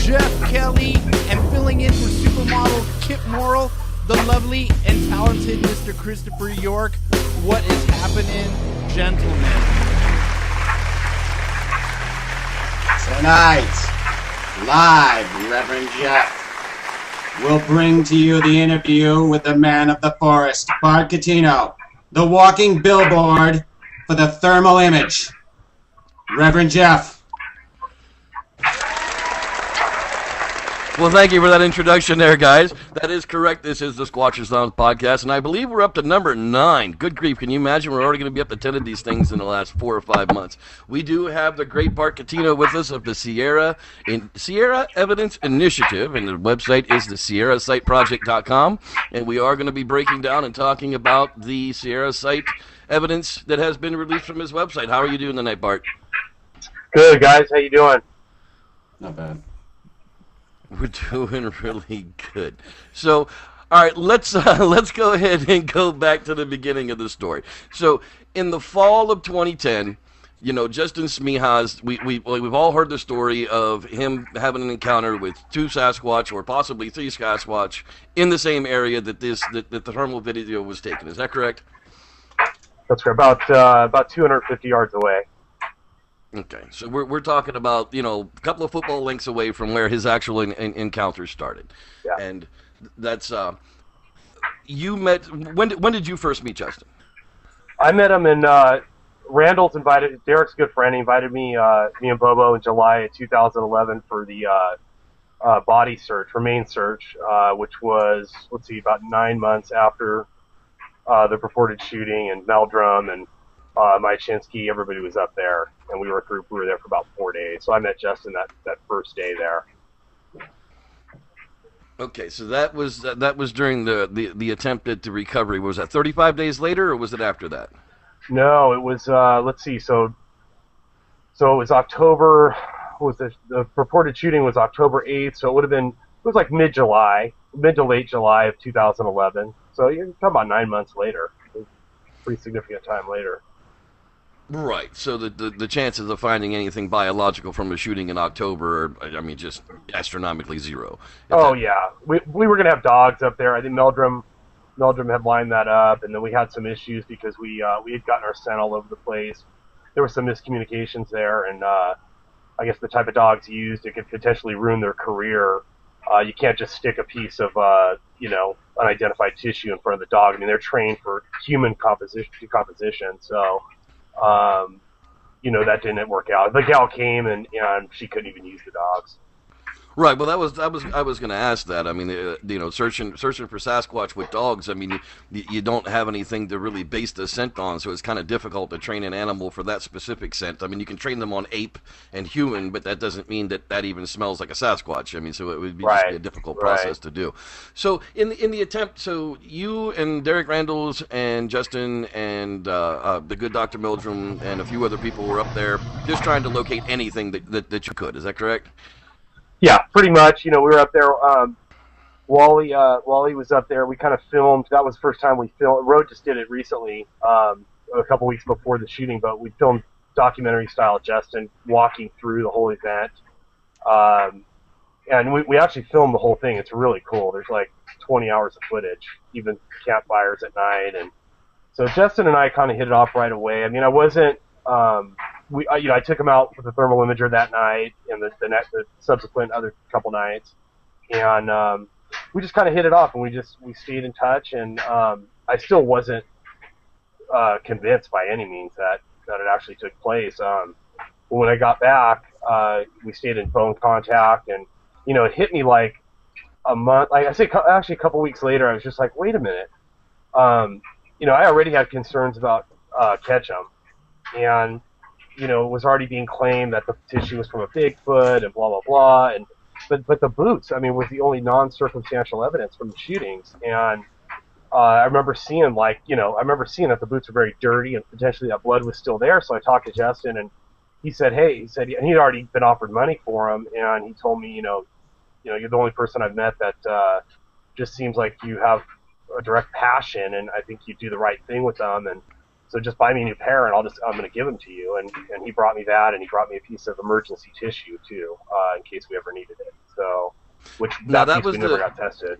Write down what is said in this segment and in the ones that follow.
Jeff Kelly, and filling in for supermodel Kip Morrill, the lovely and talented Mr. Christopher York. What is happening, gentlemen? Tonight, live, Reverend Jeff will bring to you the interview with the man of the forest, Bart Cutino, the walking billboard for the thermal image. Reverend Jeff. Well, thank you for that introduction there, guys. That is correct. This is the Squatchers Lounge podcast, and I believe we're up to number 9. Good grief, can you imagine? We're already going to be up to 10 of these things in the last 4 or 5 months. We do have the great Bart Cutino with us of the Sierra Evidence Initiative, and the website is the SierraSiteProject.com, and we are going to be breaking down and talking about the Sierra Site evidence that has been released from his website. How are you doing tonight, Bart? Good, guys. How you doing? Not bad. We're doing really good. So, all right, let's go ahead and go back to the beginning of the story. So, in the fall of 2010, you know, Justin Smihas, we've all heard the story of him having an encounter with 2 Sasquatch or possibly 3 Sasquatch in the same area that the thermal video was taken. Is that correct? That's correct. About 250 yards away. Okay, so we're talking about, you know, a couple of football lengths away from where his actual encounter started. Yeah. And that's you met when did you first meet Justin? I met him in Randall's invited. Derek's a good friend. He invited me and Bobo in July of 2011 for the body search, remain search, which was about 9 months after the purported shooting, and Meldrum and Mychinsky, everybody was up there, and we were a group. We were there for about 4 days. So I met Justin that first day there. Okay, so that was during the attempt at the recovery. Was that 35 days later, or was it after that? No, it was. Let's see. So it was October. The purported shooting was October 8th. So it would have been. It was like mid to late July of 2011. So you're talking about 9 months later. It was a pretty significant time later. Right, so the chances of finding anything biological from a shooting in October are, I mean, just astronomically zero. Yeah, we were going to have dogs up there. I think Meldrum had lined that up, and then we had some issues because we had gotten our scent all over the place. There were some miscommunications there, and I guess the type of dogs used, it could potentially ruin their career. You can't just stick a piece of unidentified tissue in front of the dog. I mean, they're trained for human decomposition, so. That didn't work out. The gal came and she couldn't even use the dogs. Right. Well, I was going to ask that. I mean, searching for Sasquatch with dogs. I mean, you don't have anything to really base the scent on, so it's kind of difficult to train an animal for that specific scent. I mean, you can train them on ape and human, but that doesn't mean that even smells like a Sasquatch. I mean, so it would be just a difficult process to do. So in the attempt, so you and Derek Randalls and Justin and the good Dr. Meldrum and a few other people were up there just trying to locate anything that you could. Is that correct? Yeah, pretty much. We were up there. Wally was up there. We kind of filmed. That was the first time we filmed. Road just did it recently, a couple weeks before the shooting, but we filmed documentary style Justin walking through the whole event. And we actually filmed the whole thing. It's really cool. There's like 20 hours of footage, even campfires at night. And so Justin and I kind of hit it off right away. I mean, I wasn't, I took him out with the thermal imager that night and the subsequent other couple nights, and we just kind of hit it off, and we stayed in touch, and I still wasn't convinced by any means that it actually took place. When I got back, we stayed in phone contact, and it hit me like a month. Like I say, actually a couple weeks later, I was just like, wait a minute. I already had concerns about ketchum, and it was already being claimed that the tissue was from a Bigfoot and blah, blah, blah. But the boots, I mean, was the only non-circumstantial evidence from the shootings. And I remember seeing that the boots were very dirty and potentially that blood was still there. So I talked to Justin, and he said, and he'd already been offered money for them. And he told me, you're the only person I've met that just seems like you have a direct passion, and I think you do the right thing with them. And so just buy me a new pair, and I'm going to give them to you. And he brought me that, and he brought me a piece of emergency tissue too, in case we ever needed it. So, which Now, that that piece was we never the- got tested.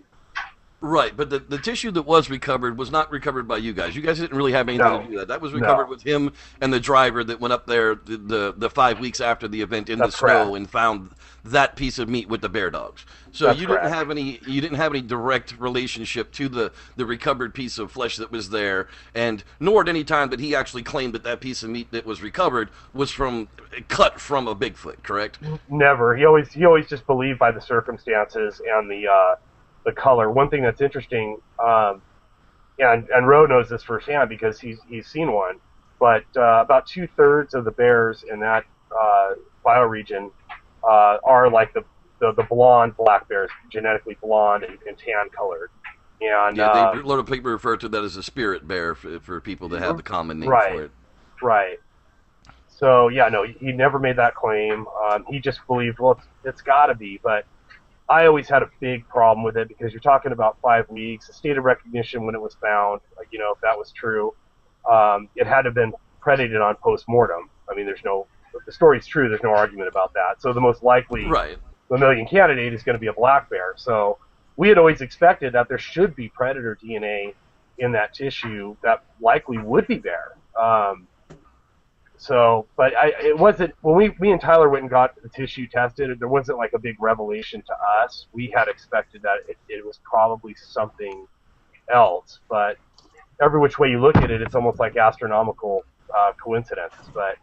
Right, but the tissue that was recovered was not recovered by you guys. You guys didn't really have anything No. to do with that. That was recovered No. with him and the driver that went up there the 5 weeks after the event in That's the snow correct. and found that piece of meat with the bear dogs. So That's you correct. didn't have any direct relationship to the recovered piece of flesh that was there, and nor at any time that he actually claimed that that piece of meat that was recovered was cut from a Bigfoot. Correct? Never. He always just believed by the circumstances and the color. One thing that's interesting, and Ro knows this firsthand because he's seen one, but about 2/3 of the bears in that bioregion are like the blonde black bears, genetically blonde and tan colored. And Yeah, a lot of people refer to that as a spirit bear for people that have the common name right, for it. right. So yeah, no, he never made that claim. He just believed, well, it's got to be. But I always had a big problem with it because you're talking about 5 weeks, a state of recognition when it was found. If that was true, it had to have been predicated on post-mortem. I mean, if the story's true, there's no argument about that. So the most likely Right. mammalian candidate is going to be a black bear. So we had always expected that there should be predator DNA in that tissue that likely would be bear. But it wasn't, when me and Tyler went and got the tissue tested, there wasn't like a big revelation to us. We had expected that it was probably something else, but every which way you look at it, it's almost like astronomical coincidence. But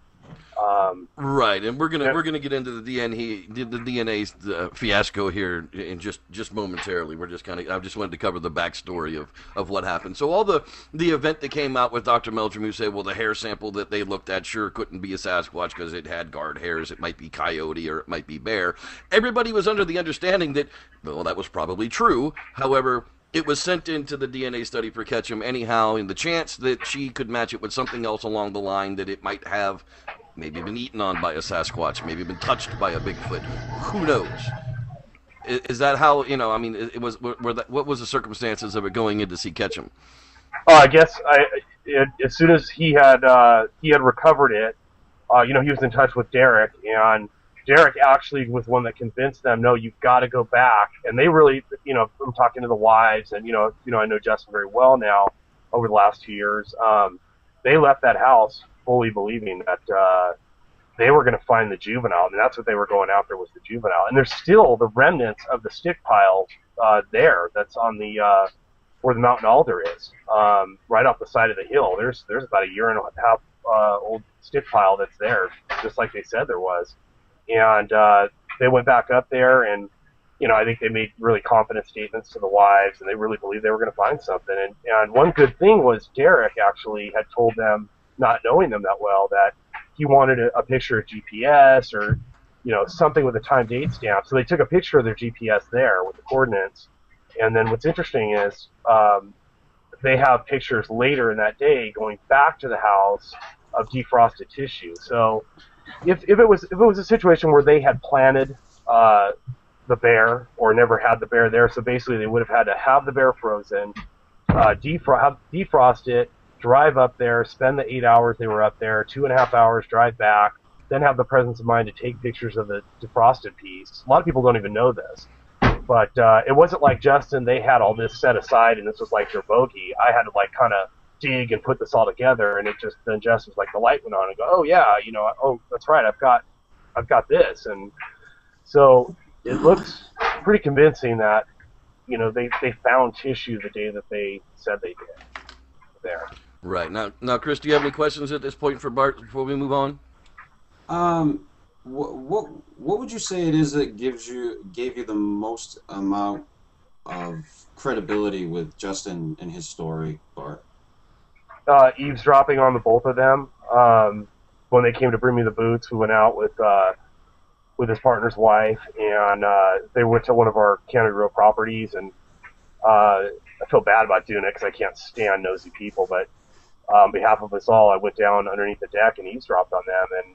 right, and we're gonna get into the DNA fiasco here in just momentarily. I just wanted to cover the backstory of what happened. So all the event that came out with Dr. Meldrum, who said, well, the hair sample that they looked at sure couldn't be a Sasquatch because it had guard hairs. It might be coyote or it might be bear. Everybody was under the understanding that, well, that was probably true. However, it was sent into the DNA study for Ketchum anyhow, in the chance that she could match it with something else along the line that it might have maybe been eaten on by a Sasquatch, maybe been touched by a Bigfoot. Who knows? Is that how, it was, what was the circumstances of it going in to see Ketchum? I guess as soon as he had recovered it, he was in touch with Derek, and Derek actually was one that convinced them, no, you've got to go back. And they really, from talking to the wives, and I know Justin very well now over the last 2 years. They left that house fully believing that they were going to find the juvenile, and that's what they were going after, was the juvenile. And there's still the remnants of the stick pile there. That's on the where the mountain alder is, right off the side of the hill. There's about 1.5 years old stick pile that's there, just like they said there was. And they went back up there, and I think they made really confident statements to the wives, and they really believed they were going to find something. And one good thing was Derek actually had told them, not knowing them that well, that he wanted a picture of GPS or something with a time date stamp. So they took a picture of their GPS there with the coordinates. And then what's interesting is they have pictures later in that day going back to the house of defrosted tissue. So if it was a situation where they had planted the bear or never had the bear there, so basically they would have had to have the bear frozen, defrost it, drive up there, spend the 8 hours they were up there, 2.5 hours, drive back, then have the presence of mind to take pictures of the defrosted piece. A lot of people don't even know this. But it wasn't like Justin, they had all this set aside and this was like their bogey. I had to kind of dig and put this all together, and then Justin was like, the light went on and go, oh yeah, oh, that's right, I've got this. And so it looks pretty convincing that, they found tissue the day that they said they did there. Right. Now, Chris, do you have any questions at this point for Bart before we move on? What would you say it is that gave you the most amount of credibility with Justin and his story, Bart? Eavesdropping on the both of them. When they came to bring me the boots, we went out with his partner's wife, and they went to one of our Canada Row properties, and I feel bad about doing it because I can't stand nosy people, but on behalf of us all, I went down underneath the deck and eavesdropped on them, and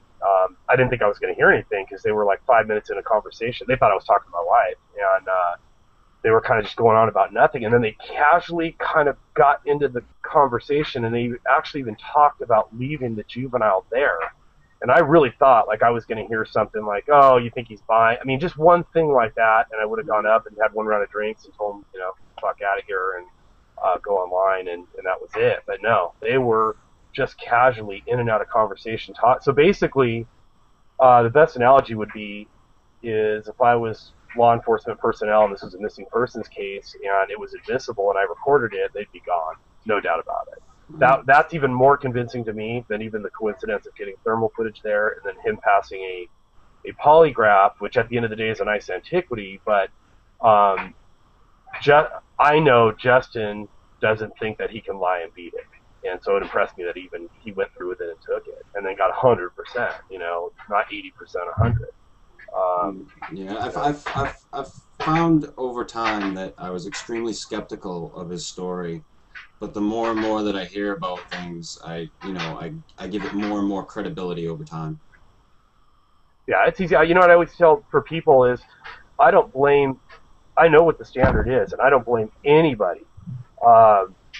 I didn't think I was going to hear anything because they were like 5 minutes in a conversation. They thought I was talking to my wife, and they were kind of just going on about nothing, and then they casually kind of got into the conversation, and they actually even talked about leaving the juvenile there. And I really thought like I was going to hear something like, "Oh, you think he's buying?" I mean, just one thing like that, and I would have gone up and had one round of drinks and told him, fuck out of here and go online, and that was it. But no, they were just casually in and out of conversation. So basically, the best analogy would be is if I was law enforcement personnel and this was a missing persons case and it was admissible and I recorded it, they'd be gone, no doubt about it. That's even more convincing to me than even the coincidence of getting thermal footage there and then him passing a polygraph, which at the end of the day is a nice antiquity. But I know Justin doesn't think that he can lie and beat it, and so it impressed me that even he went through with it and took it, and then got 100%. Not 80%, 100. I've found over time that I was extremely skeptical of his story. But the more and more that I hear about things, I give it more and more credibility over time. Yeah, it's easy. You know what I always tell for people is, I know what the standard is, and I don't blame anybody.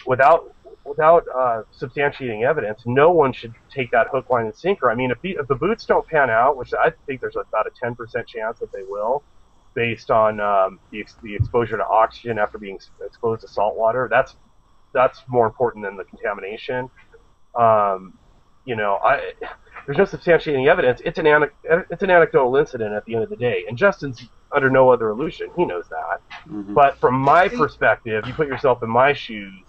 Without substantiating evidence, no one should take that hook, line, and sinker. I mean, if the boots don't pan out, which I think there's about a 10% chance that they will, based on the exposure to oxygen after being exposed to salt water, that's more important than the contamination. There's no substantiating evidence. It's an anecdotal incident at the end of the day, and Justin's under no other illusion. He knows that. Mm-hmm. But from my perspective, you put yourself in my shoes.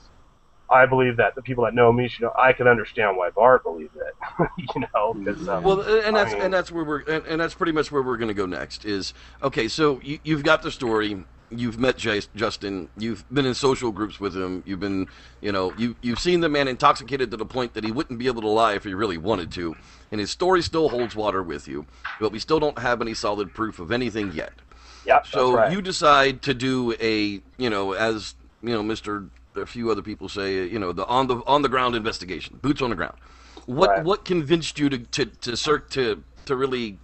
I believe that the people that know me should know. I can understand why Bart believes it. That's where that's pretty much where we're going to go next. Is okay. So you've got the story. You've met Justin. You've been in social groups with him. You've been, you've seen the man intoxicated to the point that he wouldn't be able to lie if he really wanted to. And his story still holds water with you, but we still don't have any solid proof of anything yet. Yep. So that's right. You decide to do a few other people say, the on the ground investigation, boots on the ground. What convinced you to really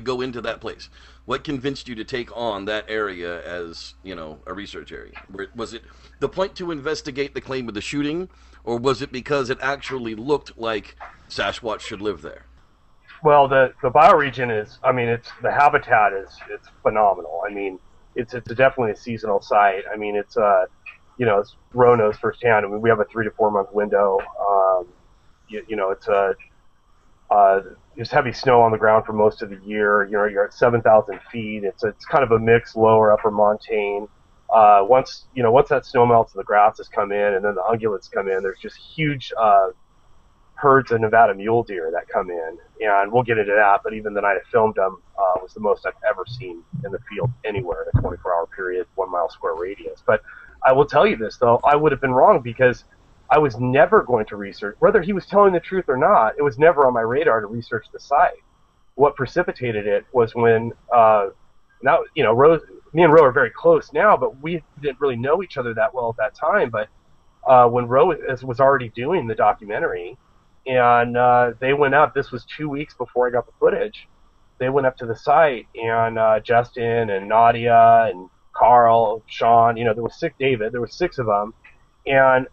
go into that place? What convinced you to take on that area as, a research area? Was it the point to investigate the claim of the shooting, or was it because it actually looked like Sasquatch should live there? Well, the bioregion is, the habitat is phenomenal. It's definitely a seasonal site. It's Ro knows firsthand. We have a 3 to 4 month window. There's heavy snow on the ground for most of the year. You're at 7,000 feet. It's kind of a mix, lower, upper montane. Once that snow melts and the grasses come in and then the ungulates come in, there's just huge herds of Nevada mule deer that come in. And we'll get into that, but even the night I filmed them was the most I've ever seen in the field anywhere in a 24-hour period, 1 mile square radius. But I will tell you this, though, I would have been wrong because I was never going to research, whether he was telling the truth or not, it was never on my radar to research the site. What precipitated it was when, Rose, me and Ro are very close now, but we didn't really know each other that well at that time. But when Ro was already doing the documentary, and they went up, this was 2 weeks before I got the footage, they went up to the site, and Justin and Nadia and Carl, Sean, there was David, there were 6 of them, and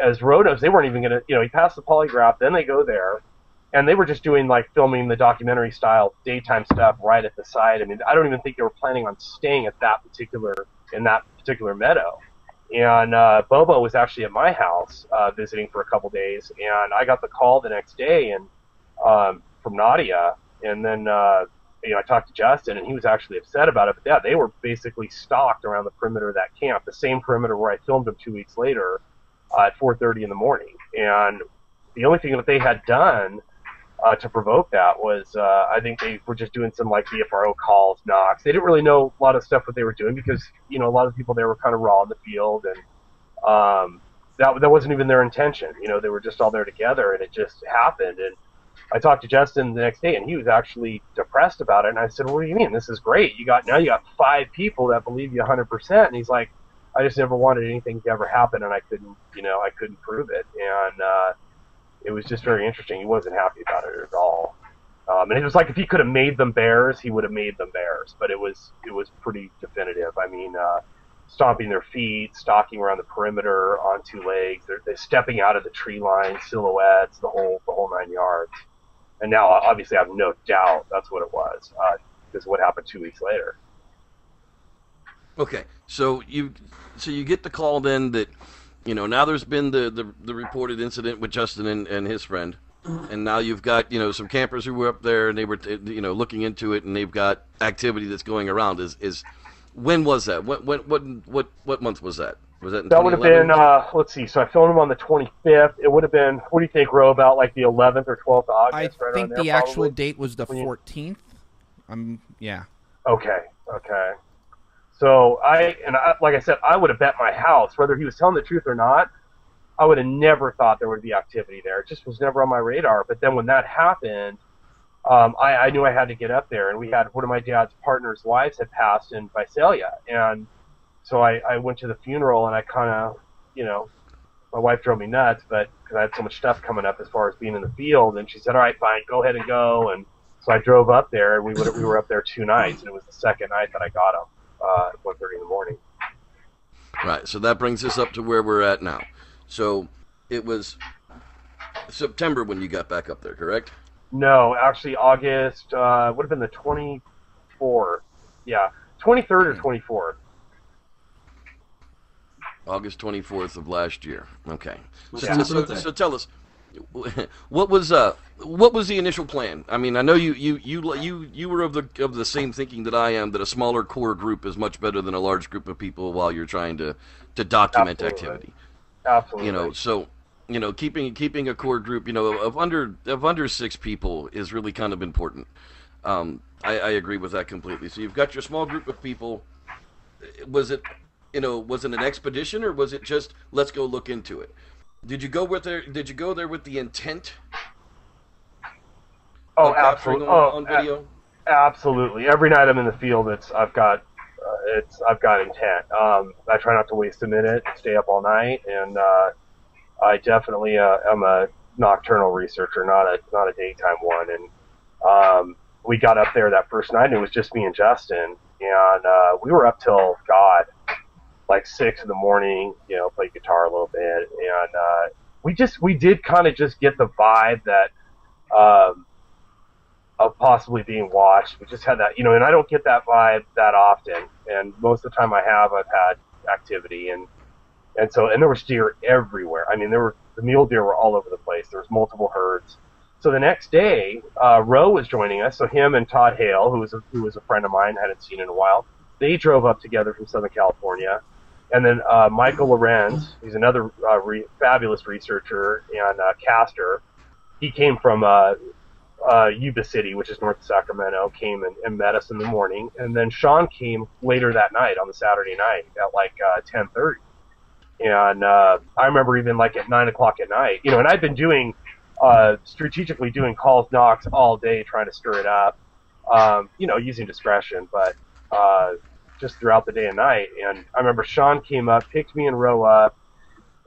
as Rodos, they weren't even going to, he passed the polygraph, then they go there, and they were just doing, filming the documentary style daytime stuff right at the site. I don't even think they were planning on staying in that particular meadow. And Bobo was actually at my house visiting for a couple days, and I got the call the next day and from Nadia, and then I talked to Justin, and he was actually upset about it. But yeah, they were basically stalked around the perimeter of that camp, the same perimeter where I filmed them 2 weeks later at 4:30 in the morning. And the only thing that they had done to provoke that was I think they were just doing some BFRO calls, knocks. They didn't really know a lot of stuff what they were doing because a lot of people there were kind of raw in the field, and that wasn't even their intention. They were just all there together, and it just happened. And I talked to Justin the next day, and he was actually depressed about it. And I said, "What do you mean? This is great. You got 5 people that believe you 100%." And he's like, "I just never wanted anything to ever happen, and I couldn't prove it." And it was just very interesting. He wasn't happy about it at all. And it was like if he could have made them bears, he would have made them bears. But it was pretty definitive. Stomping their feet, stalking around the perimeter on 2 legs. They're stepping out of the tree line, silhouettes, the whole 9 yards. And now, obviously, I have no doubt that's what it was, because what happened 2 weeks later. Okay, so you get the call then that, now there's been the reported incident with Justin and his friend, and now you've got some campers who were up there and they were looking into it, and they've got activity that's going around. Is when was that? What month was that? Was that in That would have 2011? been, let's see, so I filmed him on the 25th. It would have been, what do you think, Ro, about like the 11th or 12th of August? I right around think there, the actual probably? date was the 14th. Yeah. Okay. So like I said, I would have bet my house, whether he was telling the truth or not, I would have never thought there would be activity there. It just was never on my radar. But then when that happened, I knew I had to get up there. And we had one of my dad's partner's wives had passed in Visalia. And so I went to the funeral, and I kind of, my wife drove me nuts, but because I had so much stuff coming up as far as being in the field. And she said, all right, fine, go ahead and go. And so I drove up there, and we were up there 2 nights. And it was the second night that I got him. At 1:30 in the morning. Right, so that brings us up to where we're at now. So it was September when you got back up there, correct? No, actually August would have been the 24th. Yeah, 23rd or 24th. August 24th of last year. Okay. Yeah. So tell us, what was the initial plan? I mean, I know you were of the same thinking that I am, that a smaller core group is much better than a large group of people while you're trying to document activity. Absolutely. So keeping a core group, of under 6 people is really kind of important. I agree with that completely. So you've got your small group of people. Was it an expedition, or was it just let's go look into it? Did you go there with the intent? Oh, absolutely. On video. Absolutely. Every night I'm in the field, I've got intent. I try not to waste a minute, stay up all night, and I definitely am a nocturnal researcher, not a daytime one. And we got up there that first night, and it was just me and Justin, and we were up till like 6 in the morning, played guitar a little bit, and we did kind of just get the vibe that of possibly being watched. We just had that, and I don't get that vibe that often, and most of the time I've had activity, and there was deer everywhere. I mean, the mule deer were all over the place. There was multiple herds. So the next day, Ro was joining us. So him and Todd Hale, who was a friend of mine, hadn't seen in a while, they drove up together from Southern California. And then Michael Lorenz, he's another fabulous researcher and caster. He came from Yuba City, which is north of Sacramento, came and met us in the morning. And then Sean came later that night, on the Saturday night, at like 10:30. And I remember even like at 9 o'clock at night, and I'd been strategically doing calls, knocks all day, trying to stir it up, using discretion, but just throughout the day and night. And I remember Sean came up, picked me and Ro up,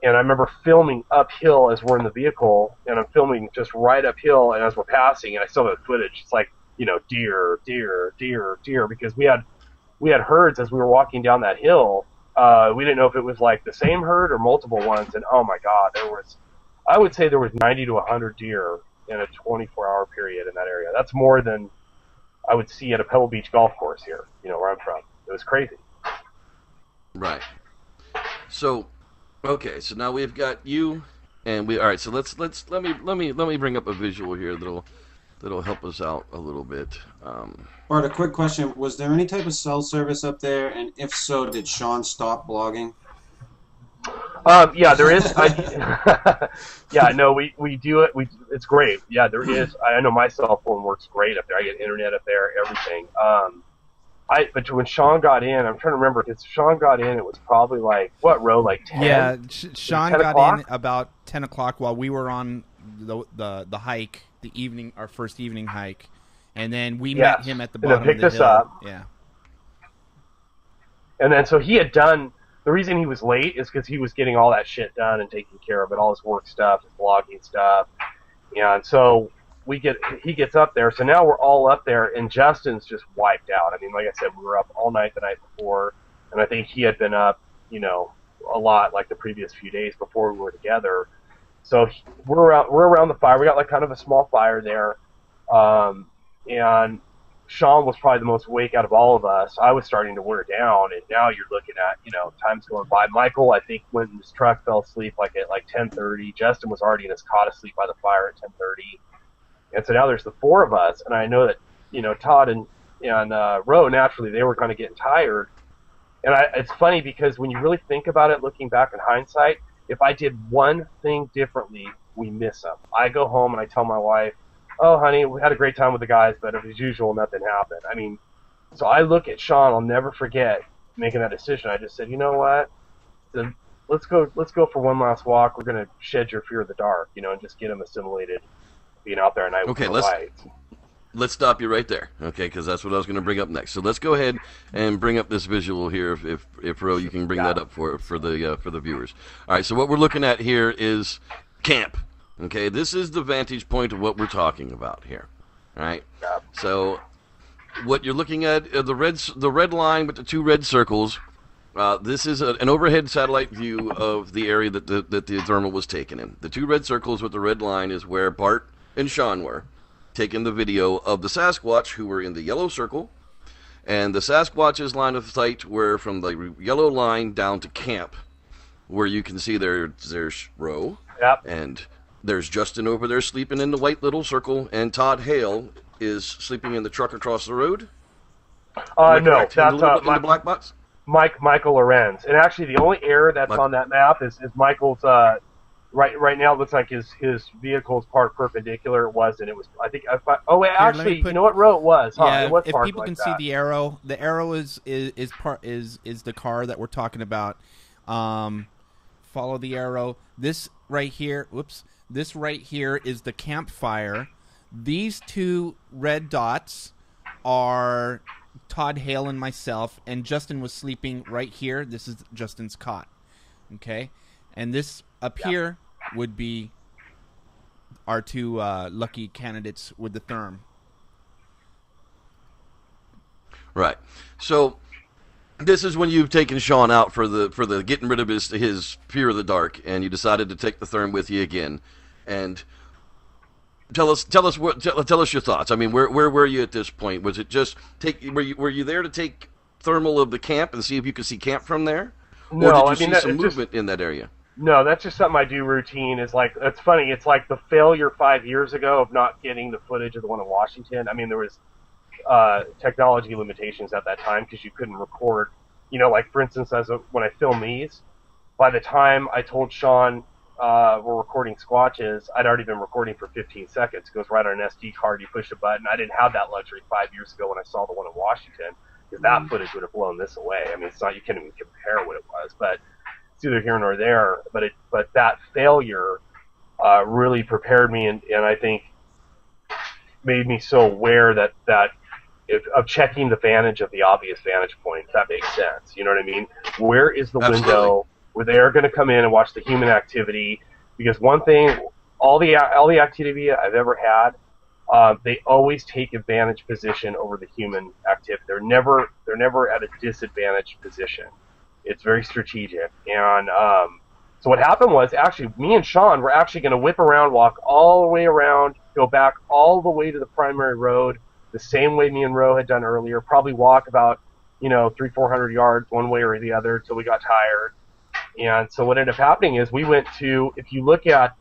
and I remember filming uphill as we're in the vehicle, and I'm filming just right uphill, and as we're passing, and I still have footage, it's like, deer, deer, deer, deer, because we had herds as we were walking down that hill. We didn't know if it was like the same herd or multiple ones, and oh my God, I would say there was 90 to 100 deer in a 24-hour period in that area. That's more than I would see at a Pebble Beach golf course here, where I'm from. It was crazy. Right. So, okay. So now we've got you, and all right. So let me bring up a visual here that'll help us out a little bit. Bart, a quick question: was there any type of cell service up there, and if so, did Sean stop blogging? Yeah, there is. Yeah, no, we do it. It's great. Yeah, there is. I know my cell phone works great up there. I get internet up there, everything. But when Sean got in, I'm trying to remember, because Sean got in, it was probably like, what, Ro, like 10? Yeah, Sean 10 got o'clock? in about 10 o'clock while we were on the hike, our first evening hike, and then we met him at the bottom and then picked of the us hill. up. Yeah. And then so he had done, the reason he was late is because he was getting all that shit done and taking care of it, all his work stuff, his blogging stuff. And so he gets up there. So now we're all up there, and Justin's just wiped out. I mean, like I said, we were up all night the night before, and I think he had been up, a lot like the previous few days before we were together. So we're around the fire. We got like kind of a small fire there, And Sean was probably the most awake out of all of us. I was starting to wear down, and now you're looking at, time's going by. Michael, I think, went in his truck, fell asleep at 10:30. Justin was already in his cot asleep by the fire at 10:30. And so now there's the four of us, and I know that, Todd and Ro, naturally, they were kind of getting tired. And it's funny because when you really think about it, looking back in hindsight, if I did one thing differently, we miss them. I go home and I tell my wife, "Oh, honey, we had a great time with the guys, but as usual, nothing happened." I mean, so I look at Sean. I'll never forget making that decision. I just said, "You know what? Let's go for one last walk. We're gonna shed your fear of the dark, and just get them assimilated being out there at night with the lights." Let's stop you right there, okay? Because that's what I was going to bring up next. So let's go ahead and bring up this visual here, if Ro, you can bring that up for the viewers. All right. So what we're looking at here is camp. Okay, this is the vantage point of what we're talking about here. All right. So what you're looking at, the red line with the two red circles. This is an overhead satellite view of the area that the thermal was taken in. The two red circles with the red line is where Bart and Sean were taking the video of the Sasquatch, who were in the yellow circle, and the Sasquatch's line of sight were from the yellow line down to camp, where you can see there's Ro, and there's Justin over there sleeping in the white little circle, and Todd Hale is sleeping in the truck across the road. No, that's in the black box. Michael Lorenz, and actually the only error that's on that map is Michael's. Right now, it looks like his vehicle is parked perpendicular. It wasn't. It was. I think. Actually, you know what row it was? Huh? Yeah. It was if parked people like can that. see the arrow is the car that we're talking about. Follow the arrow. This right here. Whoops. This right here is the campfire. These two red dots are Todd Hale and myself, and Justin was sleeping right here. This is Justin's cot. Okay, and this up here would be our two lucky candidates with the therm. Right. So this is when you've taken Sean out for the getting rid of his fear of the dark, and you decided to take the therm with you again. And tell us your thoughts. I mean, where were you at this point? Was it just were you there to take thermal of the camp and see if you could see camp from there? No, or did you see some movement in that area? No, that's just something I do routine. It's funny. It's like the failure 5 years ago of not getting the footage of the one in Washington. I mean, there was technology limitations at that time because you couldn't record. Like for instance, when I film these, by the time I told Sean we're recording Squatches, I'd already been recording for 15 seconds. It goes right on an SD card. You push a button. I didn't have that luxury 5 years ago when I saw the one in Washington, because that footage would have blown this away. I mean, you can't even compare what it was, but it's either here nor there. But that failure really prepared me, and I think made me so aware that of checking the vantage of the obvious vantage point, if that makes sense. You know what I mean? Where is the window where they are going to come in and watch the human activity? Because one thing, all the activity I've ever had, they always take a vantage position over the human activity. They're never at a disadvantaged position. It's very strategic. And so what happened was, actually, me and Sean were actually going to whip around, walk all the way around, go back all the way to the primary road, the same way me and Ro had done earlier, probably walk about 300-400 yards one way or the other until we got tired. And so what ended up happening is we went to, if you look at,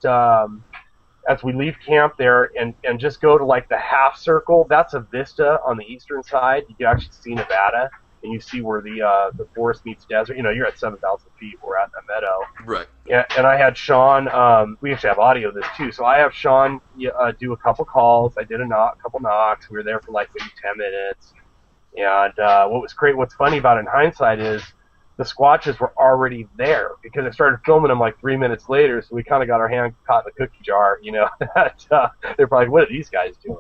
as we leave camp there and just go to like the half circle, that's a vista on the eastern side. You can actually see Nevada, and you see where the forest meets desert. You're at 7,000 feet. We're at that meadow. Right. And I had Sean, we actually have audio of this too, so I have Sean do a couple calls. I did a couple knocks. We were there for like maybe 10 minutes. And what was great, what's funny about it in hindsight is the Squatches were already there, because I started filming them like 3 minutes later, so we kind of got our hand caught in the cookie jar, that they're probably, what are these guys doing,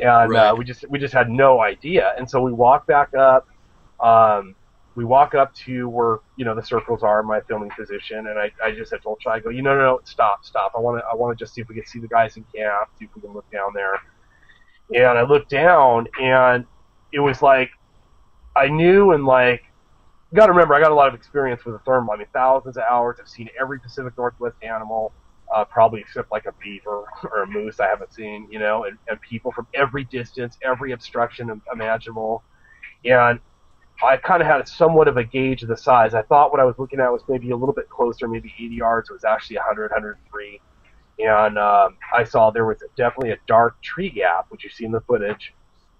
And right. we just had no idea. And so we walk back up. We walk up to where the circles are, my filming position, and I just had told Chai, I go, no, stop. I want to just see if we can see the guys in camp, see if we can look down there. And I looked down, and it was like I knew, and like, you got to remember, I got a lot of experience with the thermal. I mean, thousands of hours. I've seen every Pacific Northwest animal. probably except like a beaver or a moose I haven't seen, you know, and people from every distance, every obstruction imaginable. And I kind of had somewhat of a gauge of the size. I thought what I was looking at was maybe a little bit closer, maybe 80 yards. It was actually 100, 103. And I saw there was definitely a dark tree gap, which you see in the footage.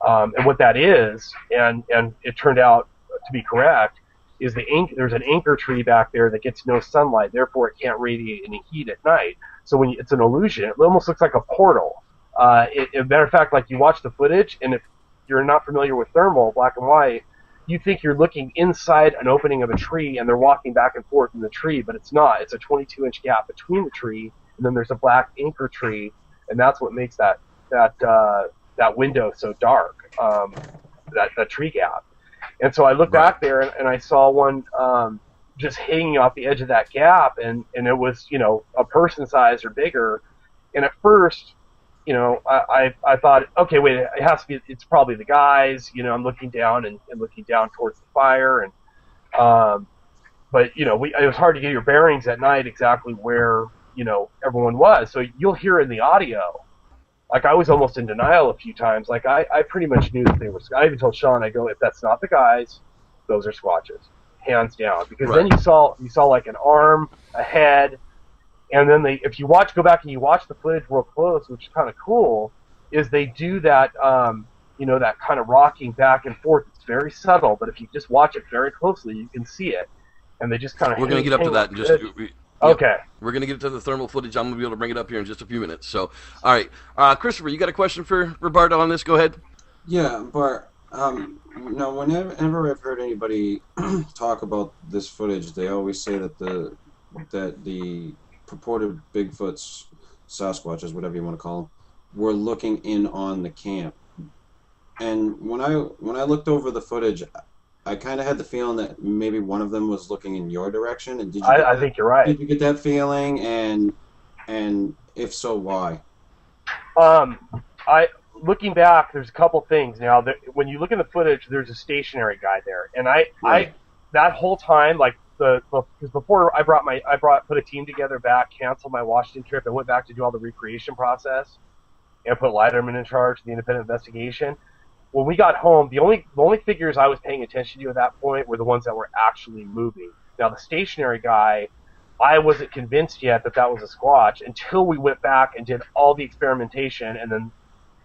And what that is, and it turned out to be correct, is there's an anchor tree back there that gets no sunlight, therefore it can't radiate any heat at night. So it's an illusion. It almost looks like a portal. As a matter of fact, like you watch the footage, and if you're not familiar with thermal, black and white, you think you're looking inside an opening of a tree and they're walking back and forth in the tree, but it's not. It's a 22-inch gap between the tree, and then there's a black anchor tree, and that's what makes that window so dark, that tree gap. And so I looked back there, and I saw one just hanging off the edge of that gap, and it was, you know, a person size or bigger. And at first, you know, I thought, okay, wait, it has to be, it's probably the guys. You know, I'm looking down and looking down towards the fire, and but you know, it was hard to get your bearings at night exactly where, you know, everyone was. So you'll hear in the audio. Like, I was almost in denial a few times. Like, I pretty much knew that they were. I even told Sean, I go, if that's not the guys, those are Squatches, hands down. Because then you saw like an arm, a head, and then if you go back and you watch the footage real close, which is kind of cool, is they do that, you know, that kind of rocking back and forth. It's very subtle, but if you just watch it very closely, you can see it. And they just kind of. We're going to get up to that in just. Okay. We're going to get to the thermal footage. I'm going to be able to bring it up here in just a few minutes. So, all right. Christopher, you got a question for Bart on this? Go ahead. Yeah, Bart. No, whenever I've heard anybody talk about this footage, they always say that the purported Bigfoots, Sasquatches, whatever you want to call them, were looking in on the camp. And when I looked over the footage, I kind of had the feeling that maybe one of them was looking in your direction. And I think you're right. Did you get that feeling? And if so, why? Looking back, there's a couple things. Now, when you look in the footage, there's a stationary guy there, and that whole time, like because before I put a team together back, canceled my Washington trip, and went back to do all the recreation process, and put Leiterman in charge of the independent investigation. When we got home, the only figures I was paying attention to at that point were the ones that were actually moving. Now, the stationary guy, I wasn't convinced yet that was a Squatch until we went back and did all the experimentation, and then,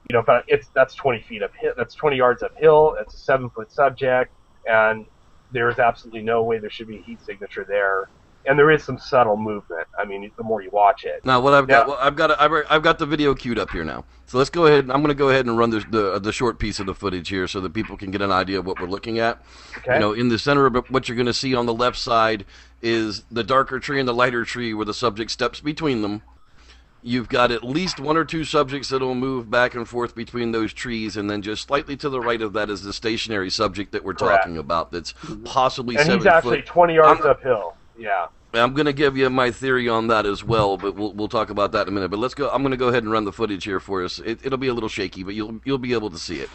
you know, that's 20 feet uphill, that's 20 yards uphill, that's a 7-foot subject, and there's absolutely no way there should be a heat signature there. And there is some subtle movement. I mean, the more you watch it. Now, what I've got the video queued up here now. So let's go ahead. I'm going to go ahead and run the short piece of the footage here, so that people can get an idea of what we're looking at. Okay. You know, in the center of it, what you're going to see on the left side is the darker tree and the lighter tree, where the subject steps between them. You've got at least one or two subjects that will move back and forth between those trees, and then just slightly to the right of that is the stationary subject that we're talking about. That's possibly 7 foot. And he's actually 20 yards uphill. Yeah. I'm going to give you my theory on that as well, but we'll talk about that in a minute. But let's go. I'm going to go ahead and run the footage here for us. It'll be a little shaky, but you'll be able to see it.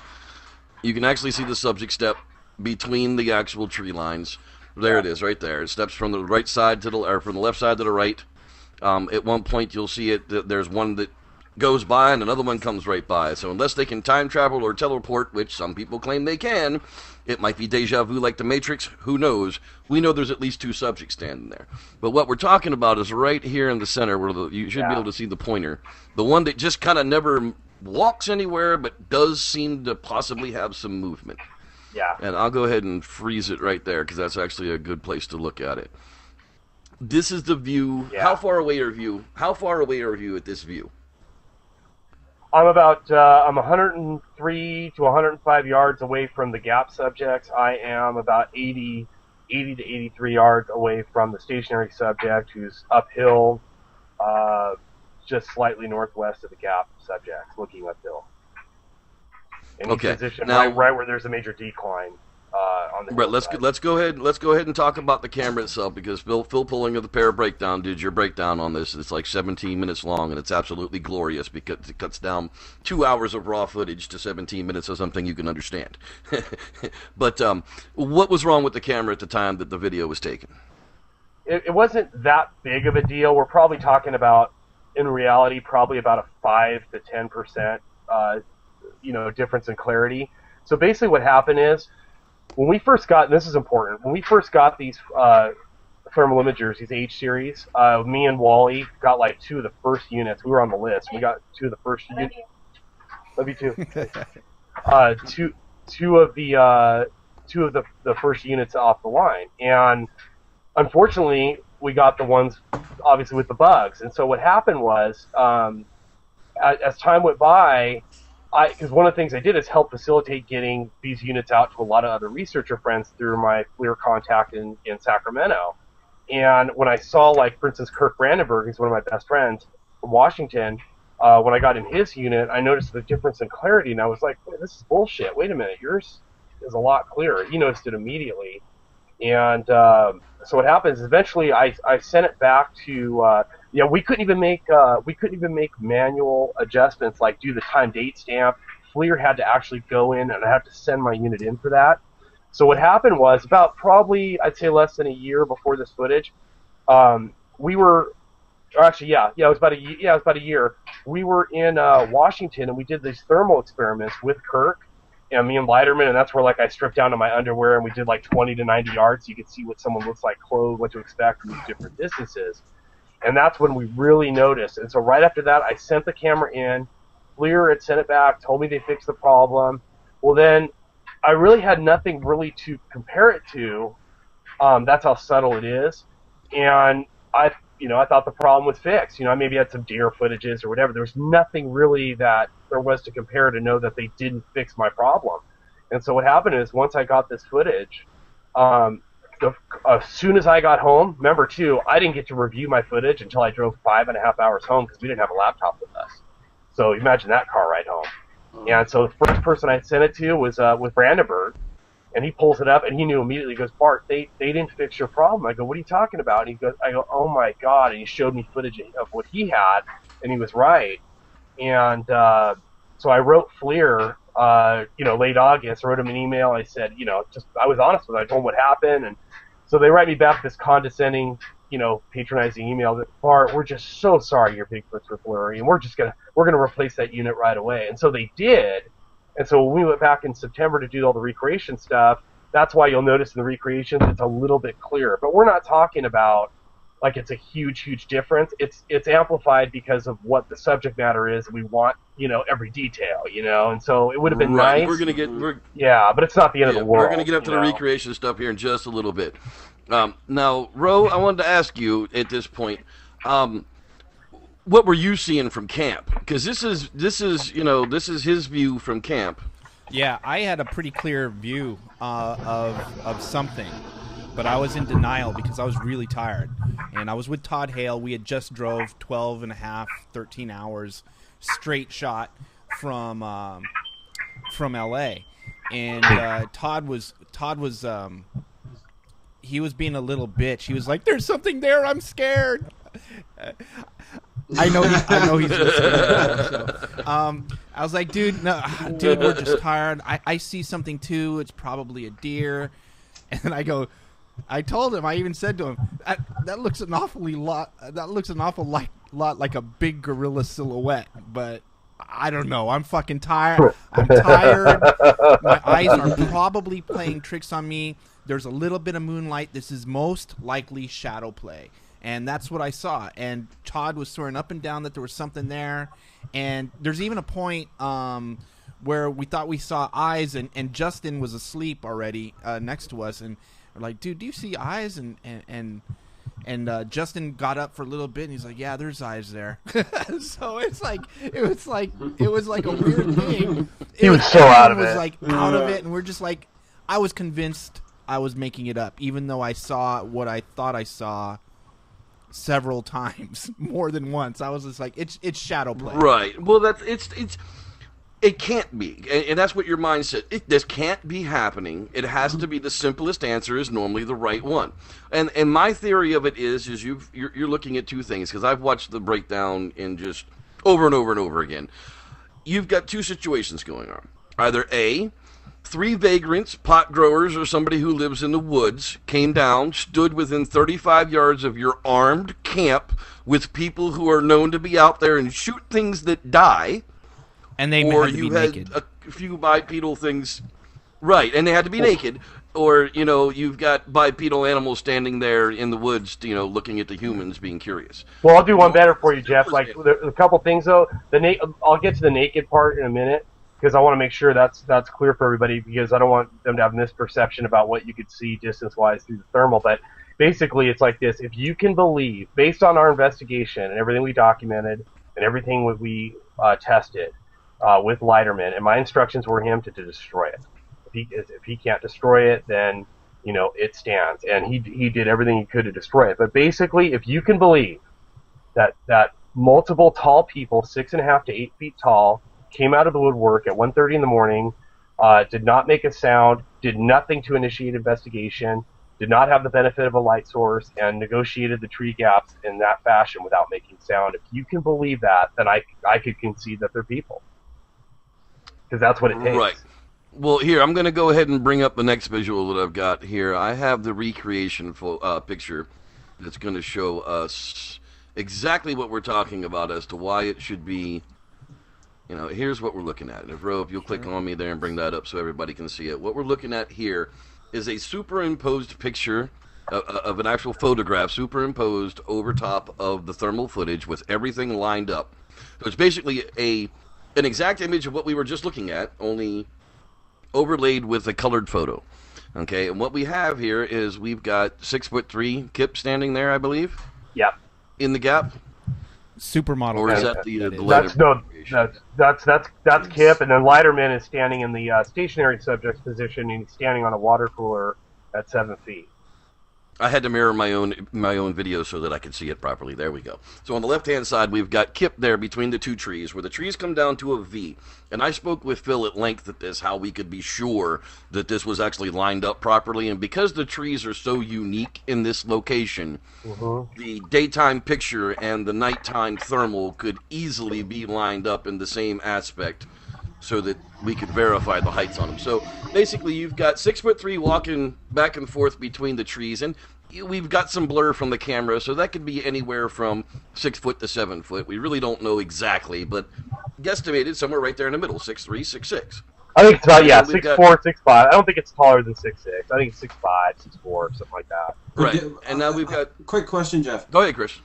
You can actually see the subject step between the actual tree lines. There it is, right there. It steps from the right side to from the left side to the right. At one point, you'll see it. There's one that goes by, and another one comes right by. So unless they can time travel or teleport, which some people claim they can, it might be deja vu like the Matrix. Who knows? We know there's at least two subjects standing there. But what we're talking about is right here in the center, where you should be able to see the pointer. The one that just kind of never walks anywhere, but does seem to possibly have some movement. Yeah. And I'll go ahead and freeze it right there, because that's actually a good place to look at it. This is the view. Yeah. How far away are you? How far away are you at this view? I'm about I'm 103 to 105 yards away from the gap subjects. I am about 80 to 83 yards away from the stationary subject, who's uphill, just slightly northwest of the gap subjects, looking uphill. And he's positioned now, right where there's a major decline. On the let's go ahead and talk about the camera itself, because Phil Pulling of the Pair Breakdown did your breakdown on this. It's like 17 minutes long, and it's absolutely glorious because it cuts down 2 hours of raw footage to 17 minutes of something you can understand. But what was wrong with the camera at the time that the video was taken? It wasn't that big of a deal. We're probably talking about in reality probably about a 5 to 10% difference in clarity. So basically what happened is, when we first got, and this is important, when we first got these thermal imagers, these H series, me and Wally got like 2 of the first units. We were on the list. We got 2 of the first units. Love you too. Two of the first units off the line, and unfortunately we got the ones obviously with the bugs. And so what happened was, as time went by, because one of the things I did is help facilitate getting these units out to a lot of other researcher friends through my FLIR contact in Sacramento. And when I saw, like, for instance, Kirk Brandenburg, who's one of my best friends from Washington, when I got in his unit, I noticed the difference in clarity, and I was like, this is bullshit. Wait a minute, yours is a lot clearer. He noticed it immediately. And so what happens is eventually I sent it back to we couldn't even make manual adjustments, like do the time date stamp. FLIR had to actually go in, and I had to send my unit in for that. So what happened was, about probably, I'd say, less than a year before this footage, we were, or actually, it was about a year. We were in Washington, and we did these thermal experiments with Kirk and me and Leiterman, and that's where, like, I stripped down to my underwear, and we did like 20 to 90 yards, so you could see what someone looks like clothed, what to expect from these different distances. And that's when we really noticed. And so right after that, I sent the camera in. FLIR had sent it back, told me they fixed the problem. Well, then I really had nothing really to compare it to. That's how subtle it is. And I thought the problem was fixed. I maybe had some deer footages or whatever. There was nothing really that there was to compare to know that they didn't fix my problem. And so what happened is, once I got this footage, as soon as I got home, remember too, I didn't get to review my footage until I drove 5.5 hours home, because we didn't have a laptop with us. So imagine that car ride home. And so the first person I sent it to was Brandenburg, and he pulls it up, and he knew immediately. He goes, Bart, they didn't fix your problem. I go, what are you talking about? And I go, oh my God. And he showed me footage of what he had, and he was right. And so I wrote FLIR, late August. I wrote him an email. I said, I was honest with him. I told him what happened. And so they write me back this condescending, patronizing email that, Bart, we're just so sorry your Bigfoots were blurry, and we're gonna replace that unit right away. And so they did. And so when we went back in September to do all the recreation stuff, that's why you'll notice in the recreations it's a little bit clearer. But we're not talking about like it's a huge difference. It's amplified because of what the subject matter is. We want, every detail, and so it would have been nice. But it's not the end of the world. We're gonna get up to the recreation stuff here in just a little bit. Now, Ro, I wanted to ask you at this point, what were you seeing from camp? Because this is his view from camp. Yeah, I had a pretty clear view of something, but I was in denial because I was really tired. And I was with Todd Hale. We had just drove 12 and a half, 13 hours straight shot from LA. And Todd was he was being a little bitch. He was like, "There's something there. I'm scared." I know he's listening. So, I was like, dude, we're just tired. I see something too. It's probably a deer. And I told him, I even said to him, that looks an awful lot like a big gorilla silhouette, but I don't know. I'm fucking tired. I'm tired. My eyes are probably playing tricks on me. There's a little bit of moonlight. This is most likely shadow play. And that's what I saw. And Todd was swearing up and down that there was something there. And there's even a point where we thought we saw eyes, and Justin was asleep already next to us. And we're like, dude, do you see eyes? And Justin got up for a little bit, and he's like, yeah, there's eyes there. So it was like a weird thing. He was so out of it. Was like out of it, and we're just like, I was convinced I was making it up, even though I saw what I thought I saw several times, more than once. I was just like, it's shadow play. Right. Well, it can't be, and that's what your mind said. This can't be happening. It has to be the simplest answer is normally the right one. And my theory of it is you're looking at two things, because I've watched the breakdown in just over and over and over again. You've got two situations going on. Either A, 3 vagrants, pot growers, or somebody who lives in the woods, came down, stood within 35 yards of your armed camp with people who are known to be out there and shoot things that die. And they or had to you be had naked. a few bipedal things, right? And they had to be naked, or you've got bipedal animals standing there in the woods, looking at the humans, being curious. Well, I'll do one better for you, Jeff. Like a couple things though. I'll get to the naked part in a minute because I want to make sure that's clear for everybody because I don't want them to have misperception about what you could see distance-wise through the thermal. But basically, it's like this: if you can believe, based on our investigation and everything we documented and everything we tested with Leiterman, and my instructions were him to destroy it. If he can't destroy it, then it stands, and he did everything he could to destroy it. But basically, if you can believe that multiple tall people, 6.5 to 8 feet tall, came out of the woodwork at 1:30 in the morning, did not make a sound, did nothing to initiate investigation, did not have the benefit of a light source, and negotiated the tree gaps in that fashion without making sound. If you can believe that, then I could concede that they're people, because that's what it takes. Right. Well, here, I'm going to go ahead and bring up the next visual that I've got here. I have the recreation picture that's going to show us exactly what we're talking about as to why it should be. Here's what we're looking at. If you'll click on me there and bring that up so everybody can see it. What we're looking at here is a superimposed picture of an actual photograph superimposed over top of the thermal footage with everything lined up. So it's basically an exact image of what we were just looking at, only overlaid with a colored photo. Okay, and what we have here is we've got 6'3" Kip standing there, I believe. Yep. In the gap. Supermodel. Or is that the later? That's Kip, and then Leiterman is standing in the stationary subject's position, and he's standing on a water cooler at 7 feet. I had to mirror my own video so that I could see it properly. There we go. So on the left-hand side, we've got Kip there between the 2 trees, where the trees come down to a V. And I spoke with Phil at length at this, how we could be sure that this was actually lined up properly. And because the trees are so unique in this location, the daytime picture and the nighttime thermal could easily be lined up in the same aspect so that we could verify the heights on them. So basically, you've got 6'3" walking back and forth between the trees, and we've got some blur from the camera, so that could be anywhere from 6 foot to 7 foot. We really don't know exactly, but guesstimated somewhere right there in the middle, 6'3", 6'6". I think it's about 6'4", 6'5". I don't think it's taller than 6'6". I think it's 6'5", 6'4", something like that. Right. And now we've got. Quick question, Jeff. Go ahead, Chris.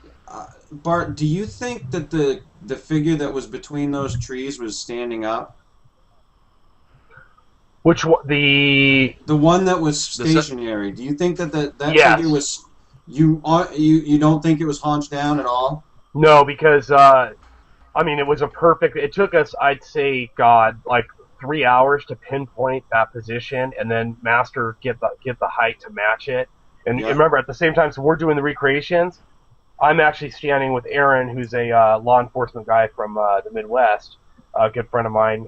Bart, do you think that the figure that was between those trees was standing up? Which one? The one that was stationary. Do you think that Yes. figure was? You don't think it was hunched down at all? No, because it was a perfect. It took us, I'd say, like 3 hours to pinpoint that position, and then master get the height to match it. And remember, at the same time, so we're doing the recreations. I'm actually standing with Aaron, who's a law enforcement guy from the Midwest, a good friend of mine.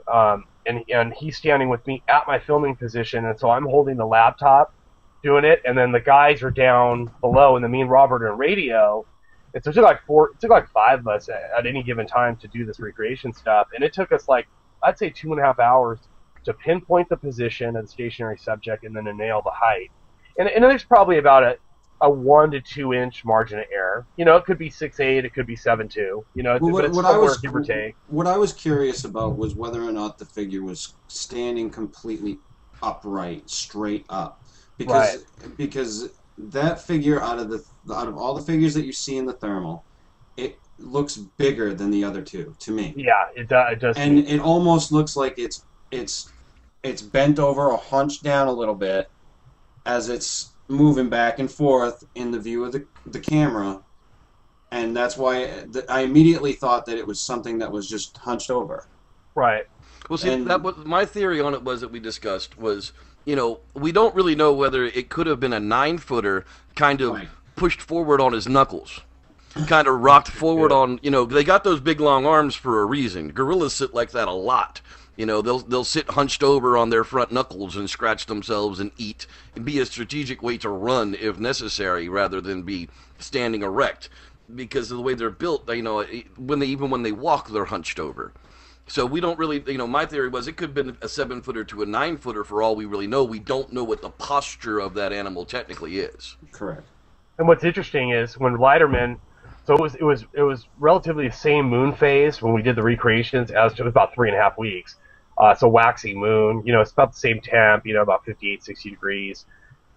And he's standing with me at my filming position, and so I'm holding the laptop doing it, and then the guys are down below, and then me and Robert are in radio. And so it took like 5 of us at any given time to do this recreation stuff, and it took us I'd say 2.5 hours to pinpoint the position of the stationary subject and then to nail the height. And there's probably about a 1 to 2 inch margin of error. It could be 6'8", it could be 7'2". But it's somewhere, give or take. What I was curious about was whether or not the figure was standing completely upright, straight up, because that figure out of all the figures that you see in the thermal, it looks bigger than the other two to me. Yeah, it does. And it almost looks like it's bent over or hunched down a little bit as it's moving back and forth in the view of the camera, and that's why I immediately thought that it was something that was just hunched over. Right. Well, see, that was my theory on it was that we discussed was, we don't really know whether it could have been a 9-footer kind of pushed forward on his knuckles, kind of rocked forward on, they got those big long arms for a reason. Gorillas sit like that a lot. They'll sit hunched over on their front knuckles and scratch themselves and eat. It'd be a strategic way to run if necessary, rather than be standing erect, because of the way they're built. When they walk, they're hunched over. So we don't really, my theory was it could have been a 7-footer to a 9-footer for all we really know. We don't know what the posture of that animal technically is. Correct. And what's interesting is when Leiterman, so it was relatively the same moon phase when we did the recreations as it was about 3.5 weeks. So waxing moon, it's about the same temp, about 58, 60 degrees.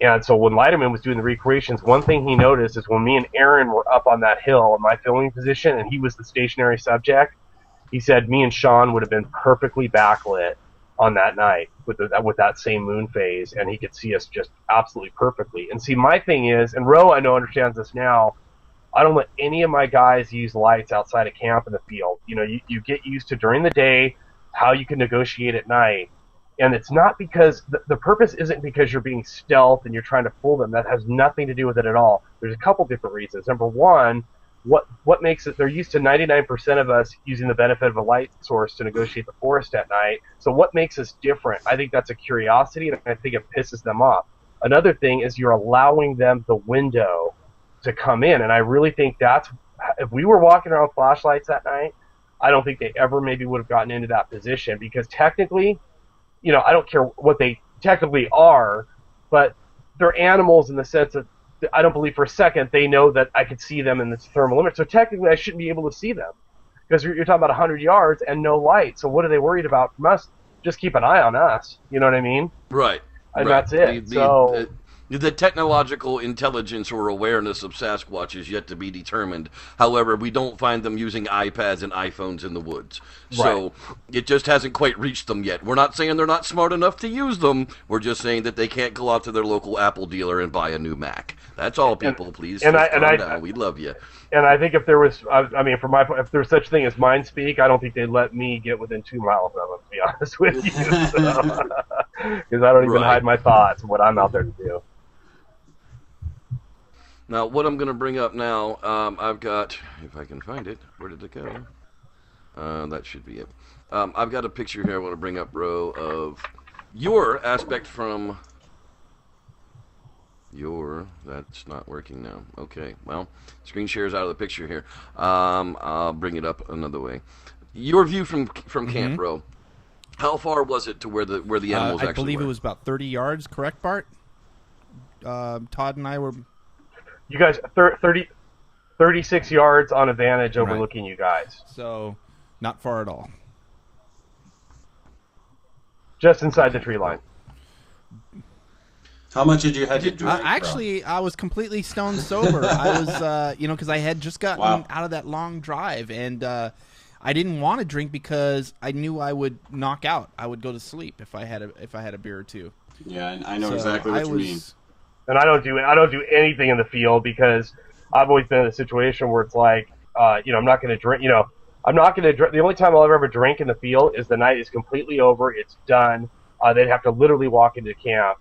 And so when Leiterman was doing the recreations, one thing he noticed is when me and Aaron were up on that hill in my filming position and he was the stationary subject, he said me and Sean would have been perfectly backlit on that night with that same moon phase, and he could see us just absolutely perfectly. And see, my thing is, and Ro I know understands this now, I don't let any of my guys use lights outside of camp in the field. You get used to during the day how you can negotiate at night. And it's not because the purpose isn't because you're being stealth and you're trying to fool them. That has nothing to do with it at all. There's a couple different reasons. Number one, what makes it, they're used to 99% of us using the benefit of a light source to negotiate the forest at night. So what makes us different? I think that's a curiosity, and I think it pisses them off. Another thing is you're allowing them the window to come in, and I really think that's, if we were walking around with flashlights that night, I don't think they ever maybe would have gotten into that position, because technically, I don't care what they technically are, but they're animals in the sense that I don't believe for a second they know that I could see them in this thermal limit. So technically I shouldn't be able to see them, because you're talking about 100 yards and no light. So what are they worried about from us? Just keep an eye on us. You know what I mean? Right. And that's it. The technological intelligence or awareness of Sasquatch is yet to be determined. However, we don't find them using iPads and iPhones in the woods. So it just hasn't quite reached them yet. We're not saying they're not smart enough to use them. We're just saying that they can't go out to their local Apple dealer and buy a new Mac. That's all, people. Please calm down. We love you. And I think if there was, from my point, if there's such thing as mind speak, I don't think they'd let me get within 2 miles of them, to be honest with you. Because I don't even hide my thoughts and what I'm out there to do. Now, what I'm going to bring up now, I've got, if I can find it, where did it go? That should be it. I've got a picture here I want to bring up, Ro, of your aspect from that's not working now. Okay, well, screen share's out of the picture here. I'll bring it up another way. Your view from camp, Ro. How far was it to where the animals actually were? I believe it was about 30 yards, correct, Bart? Todd and I were... You guys, 36 yards on advantage overlooking you guys. So, not far at all. Just inside the tree line. How much did you have to drink? Actually, I was completely stone sober. I was, because I had just gotten out of that long drive, and I didn't want to drink because I knew I would knock out. I would go to sleep if I had a beer or two. Yeah, I know exactly what you mean. And I don't do anything in the field because I've always been in a situation where it's like, I'm not going to drink. I'm not going to drink. The only time I'll ever drink in the field is the night is completely over. It's done. They'd have to literally walk into camp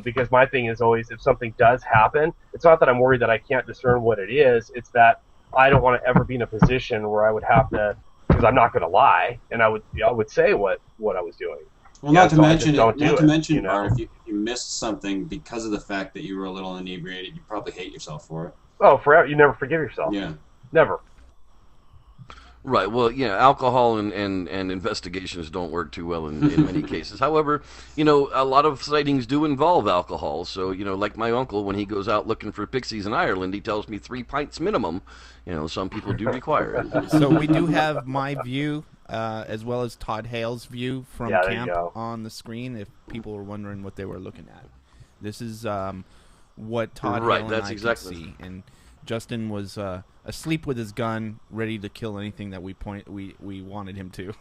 because my thing is always, if something does happen, it's not that I'm worried that I can't discern what it is. It's that I don't want to ever be in a position where I would have to, because I'm not going to lie, and I would say what I was doing. Well, not to mention, Bart, if you missed something because of the fact that you were a little inebriated, you probably hate yourself for it. Oh, forever. You never forgive yourself. Yeah. Never. Right. Well, alcohol and investigations don't work too well in many cases. However, a lot of sightings do involve alcohol. So, like my uncle, when he goes out looking for pixies in Ireland, he tells me 3 pints minimum. Some people do require it. So we do have my view, as well as Todd Hale's view from camp on the screen, if people were wondering what they were looking at. This is what Todd Hale and I could see. And Justin was asleep with his gun, ready to kill anything that we wanted him to.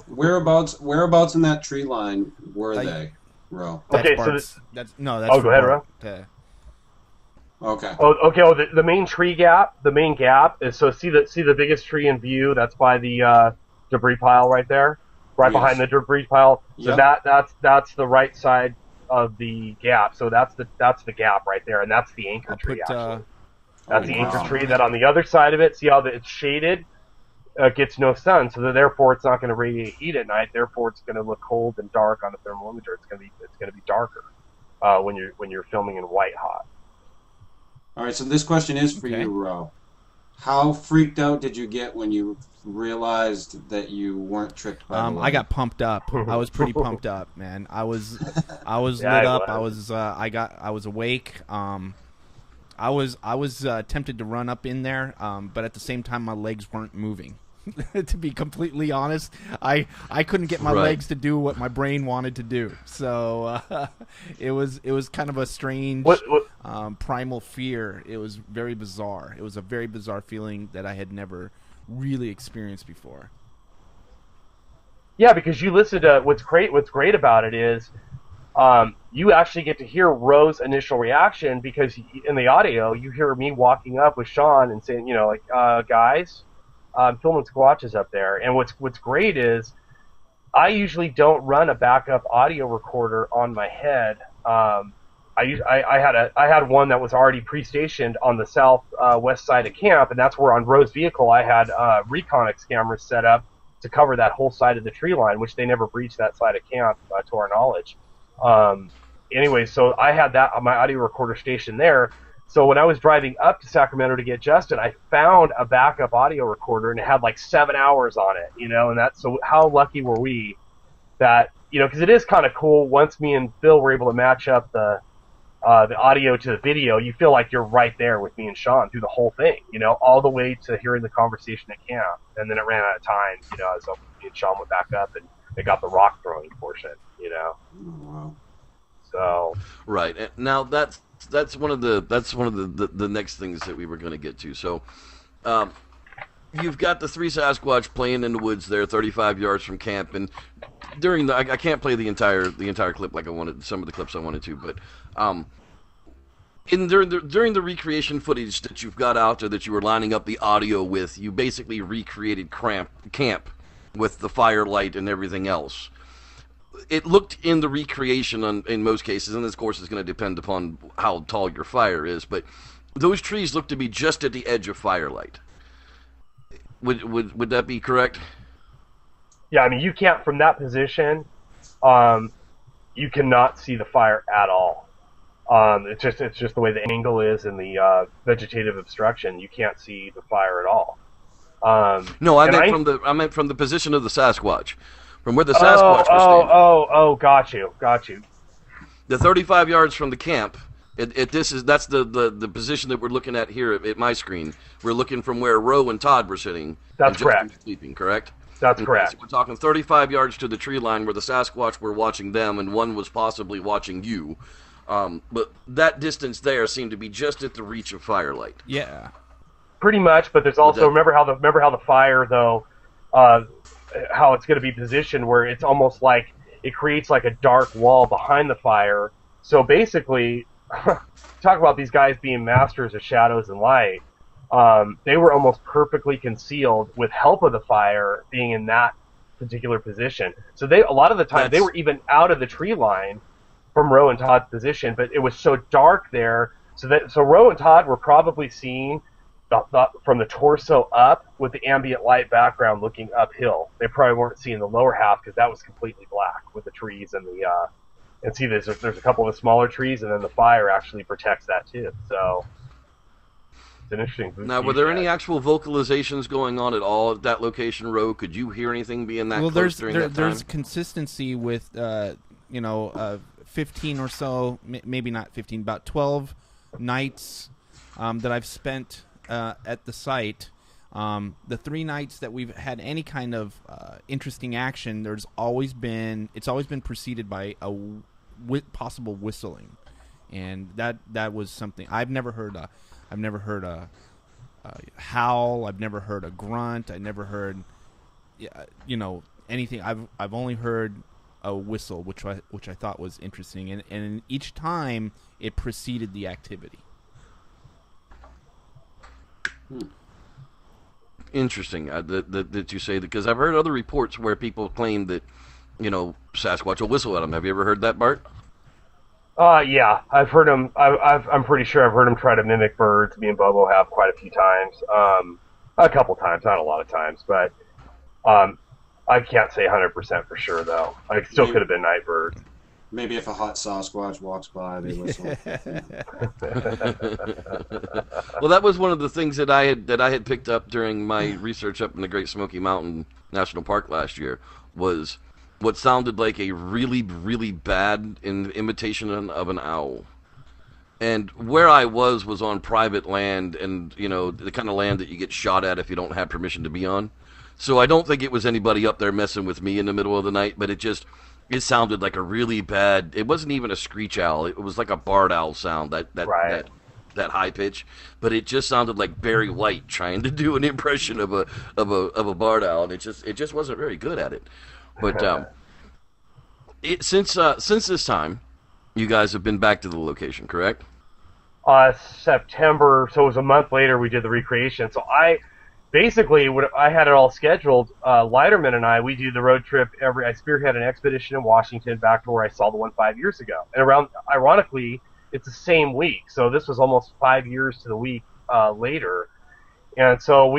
Whereabouts in that tree line were they, Ro? Okay, that's go ahead, Ro. Okay. The main tree gap. The main gap is see the biggest tree in view. That's by the debris pile right there, behind the debris pile. So that's the right side of the gap. So that's the gap right there, and that's the anchor tree. That's the anchor tree. That on the other side of it, see how it's shaded, gets no sun, so therefore it's not going to radiate heat at night. Therefore, it's going to look cold and dark on the thermal imager. It's going to be darker when you're filming in white hot. All right, so this question is for you, Ro. How freaked out did you get when you realized that you weren't tricked by the I light? got pumped up. I was pretty pumped up, man. I was Yeah, lit I up. was. I was awake. I was tempted to run up in there, but at the same time, my legs weren't moving. To be completely honest, I couldn't get my Right. legs to do what my brain wanted to do. So it was kind of a strange What? primal fear. It was very bizarre. It was a very bizarre feeling that I had never really experienced before. Yeah, because you listen to what's great about it is you actually get to hear Roe's initial reaction, because in the audio you hear me walking up with Sean and saying, guys, I'm filming Squatches up there. And what's great is I usually don't run a backup audio recorder on my head. I had one that was already pre-stationed on the south west side of camp, and that's where on Roe's vehicle I had Reconyx cameras set up to cover that whole side of the tree line, which they never breached that side of camp to our knowledge. Anyway, so I had that on my audio recorder station there. So when I was driving up to Sacramento to get Justin, I found a backup audio recorder, and it had like 7 hours on it, and that's, so how lucky were we that, because it is kind of cool once me and Phil were able to match up the audio to the video. You feel like you're right there with me and Sean through the whole thing, all the way to hearing the conversation at camp. And then it ran out of time, as me and Sean went back up and they got the rock throwing portion, Oh, wow. So Right. And now that's one of the next things that we were going to get to. So, you've got the three Sasquatch playing in the woods there, 35 yards from camp, and during the I can't play the entire clip like I wanted, some of the clips I wanted to, but during the recreation footage that you've got out there that you were lining up the audio with, you basically recreated camp with the firelight and everything else. It looked in the recreation in most cases, and this of course is going to depend upon how tall your fire is, but those trees look to be just at the edge of firelight. Would that be correct? yeah, I mean, you can't, from that position, you cannot see the fire at all. It's just the way the angle is and the vegetative obstruction. You can't see the fire at all. No, I meant from the position of the Sasquatch, from where the Sasquatch was standing. Got you. The 35 yards from the camp. That's the position that we're looking at here at my screen. We're looking from where Roe and Todd were sitting. That's correct. Justin sleeping, correct? That's Okay, correct. so we're talking 35 yards to the tree line where the Sasquatch were watching them, and one was possibly watching you. But that distance there seemed to be just at the reach of firelight. Yeah. Pretty much, but there's also remember how the fire though, how it's going to be positioned where it's almost like it creates like a dark wall behind the fire. So basically, talk about these guys being masters of shadows and light. They were almost perfectly concealed with help of the fire being in that particular position. So a lot of the time they were even out of the tree line from Roe and Todd's position, but it was so dark there. So Roe and Todd were probably seeing from the torso up with the ambient light background looking uphill. They probably weren't seeing the lower half because that was completely black with the trees and and see there's a couple of smaller trees, and then the fire actually protects that too. So it's an interesting. Now, were there any actual vocalizations going on at all at that location, Roe? Could you hear anything being that close during that time? There's consistency with 15 or so, maybe not 15, about 12 nights that I've spent at the site. The 3 nights that we've had any kind of interesting action, it's always been preceded by a possible whistling, and that was something I've never heard a howl. I've never heard a grunt. I never heard anything. I've only heard a whistle, which I thought was interesting, and each time it preceded the activity. Interesting that you say that, because I've heard other reports where people claim that Sasquatch will whistle at them. Have you ever heard that, Bart? Yeah, I've heard him. I'm pretty sure I've heard him try to mimic birds. Me and Bobo have quite a few times. A couple times, not a lot of times, but I can't say 100% for sure though. I still could have been night birds. Maybe if a hot Sasquatch walks by, they whistle. Well, that was one of the things that I had picked up during my research up in the Great Smoky Mountain National Park last year, was what sounded like a really, really bad imitation of an owl. And where I was on private land, and the kind of land that you get shot at if you don't have permission to be on. So I don't think it was anybody up there messing with me in the middle of the night, but it sounded like a really bad. It wasn't even a screech owl. It was like a barred owl sound, that high pitch. But it just sounded like Barry White trying to do an impression of a barred owl, and it just wasn't very good at it. But since this time, you guys have been back to the location, correct? September, so it was a month later we did the recreation. So I had it all scheduled. Leiterman and I, we do the road trip I spearhead an expedition in Washington back to where I saw the one 5 years ago. And ironically, it's the same week. So this was almost 5 years to the week later. And so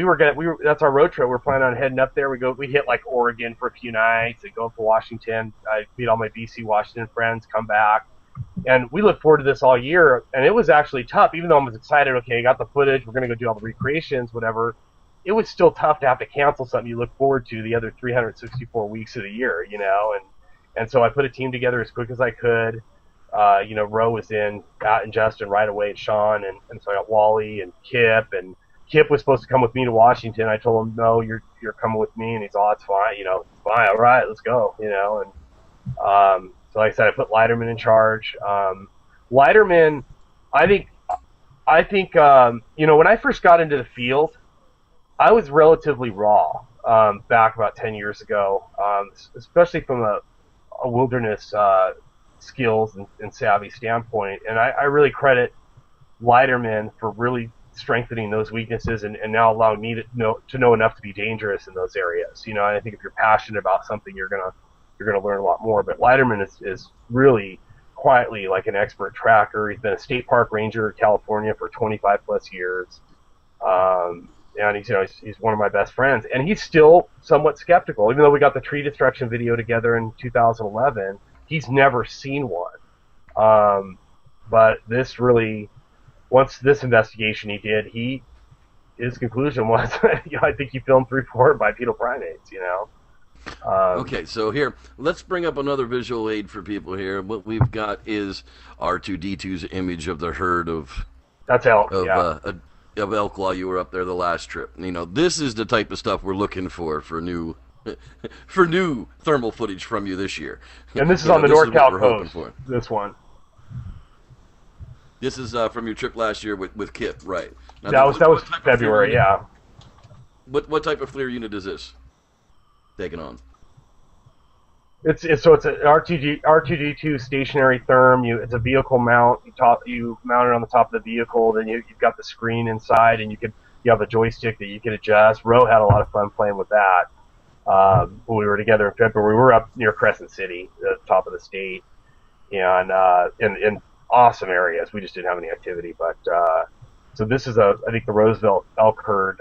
that's our road trip. We're planning on heading up there. We hit like Oregon for a few nights and go up to Washington. I meet all my BC Washington friends, come back. And we look forward to this all year, and it was actually tough. Even though I was excited, okay, I got the footage, we're going to go do all the recreations, whatever, it was still tough to have to cancel something you look forward to the other 364 weeks of the year, And so I put a team together as quick as I could. Ro was in, Pat and Justin right away, and Sean, and so I got Wally and Kip, and Kip was supposed to come with me to Washington. I told him, no, you're coming with me, and he's, it's fine, it's fine, all right, let's go, and so like I said, I put Leiterman in charge. Leiterman, I think, when I first got into the field, I was relatively raw back about 10 years ago, especially from a wilderness skills and savvy standpoint. And I really credit Leiterman for really strengthening those weaknesses and now allowing me to know enough to be dangerous in those areas. I think if you're passionate about something, you're gonna learn a lot more. But Leiterman is really quietly like an expert tracker. He's been a state park ranger in California for 25 plus years. And he's one of my best friends. And he's still somewhat skeptical. Even though we got the tree destruction video together in 2011, he's never seen one. But this really, once this investigation he did, his conclusion was, I think he filmed 3/4 bipedal primates, Okay, so here, let's bring up another visual aid for people here. What we've got is R2-D2's image of the herd of elk, of elk while you were up there the last trip. This is the type of stuff we're looking for new thermal footage from you this year. And this is on the NorCal coast. This one. This is from your trip last year with Kip, right? Now, that was February, yeah. What type of FLIR unit is this taking on? It's an R2D2 stationary therm. It's a vehicle mount. You mount it on the top of the vehicle. Then you've got the screen inside, and you have a joystick that you can adjust. Ro had a lot of fun playing with that when we were together in February. We were up near Crescent City, the top of the state, and in awesome areas. We just didn't have any activity, but so this is I think the Roosevelt elk herd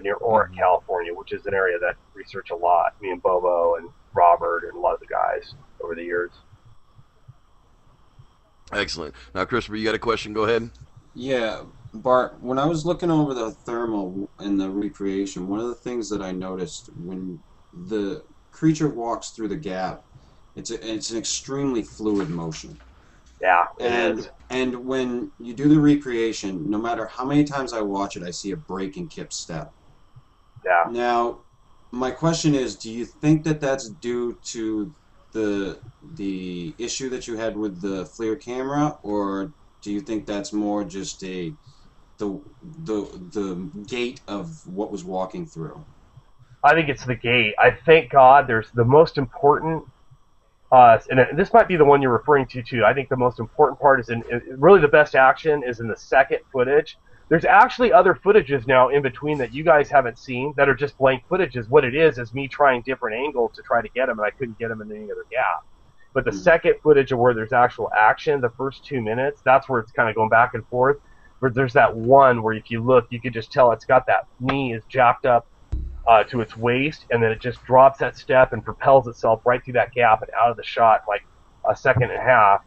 near Orange, California, which is an area that I research a lot. Me and Bobo and Robert and a lot of the guys over the years. Excellent. Now, Christopher, you got a question? Go ahead. Yeah, Bart, when I was looking over the thermal and the recreation, one of the things that I noticed when the creature walks through the gap, it's an extremely fluid motion. Yeah, and when you do the recreation, no matter how many times I watch it, I see a break in Kip's step. Yeah. Now, my question is, do you think that that's due to the issue that you had with the FLIR camera, or do you think that's more just the gate of what was walking through? I think it's the gate. I thank God there's the most important, and this might be the one you're referring to too. I think the most important part is really the best action is in the second footage. There's actually other footages now in between that you guys haven't seen that are just blank footages. What it is me trying different angles to try to get them, and I couldn't get them in any other gap. But the second footage of where there's actual action, the first 2 minutes, that's where it's kind of going back and forth. But there's that one where if you look, you can just tell it's got that knee is jacked up to its waist, and then it just drops that step and propels itself right through that gap and out of the shot. Like a second and a half.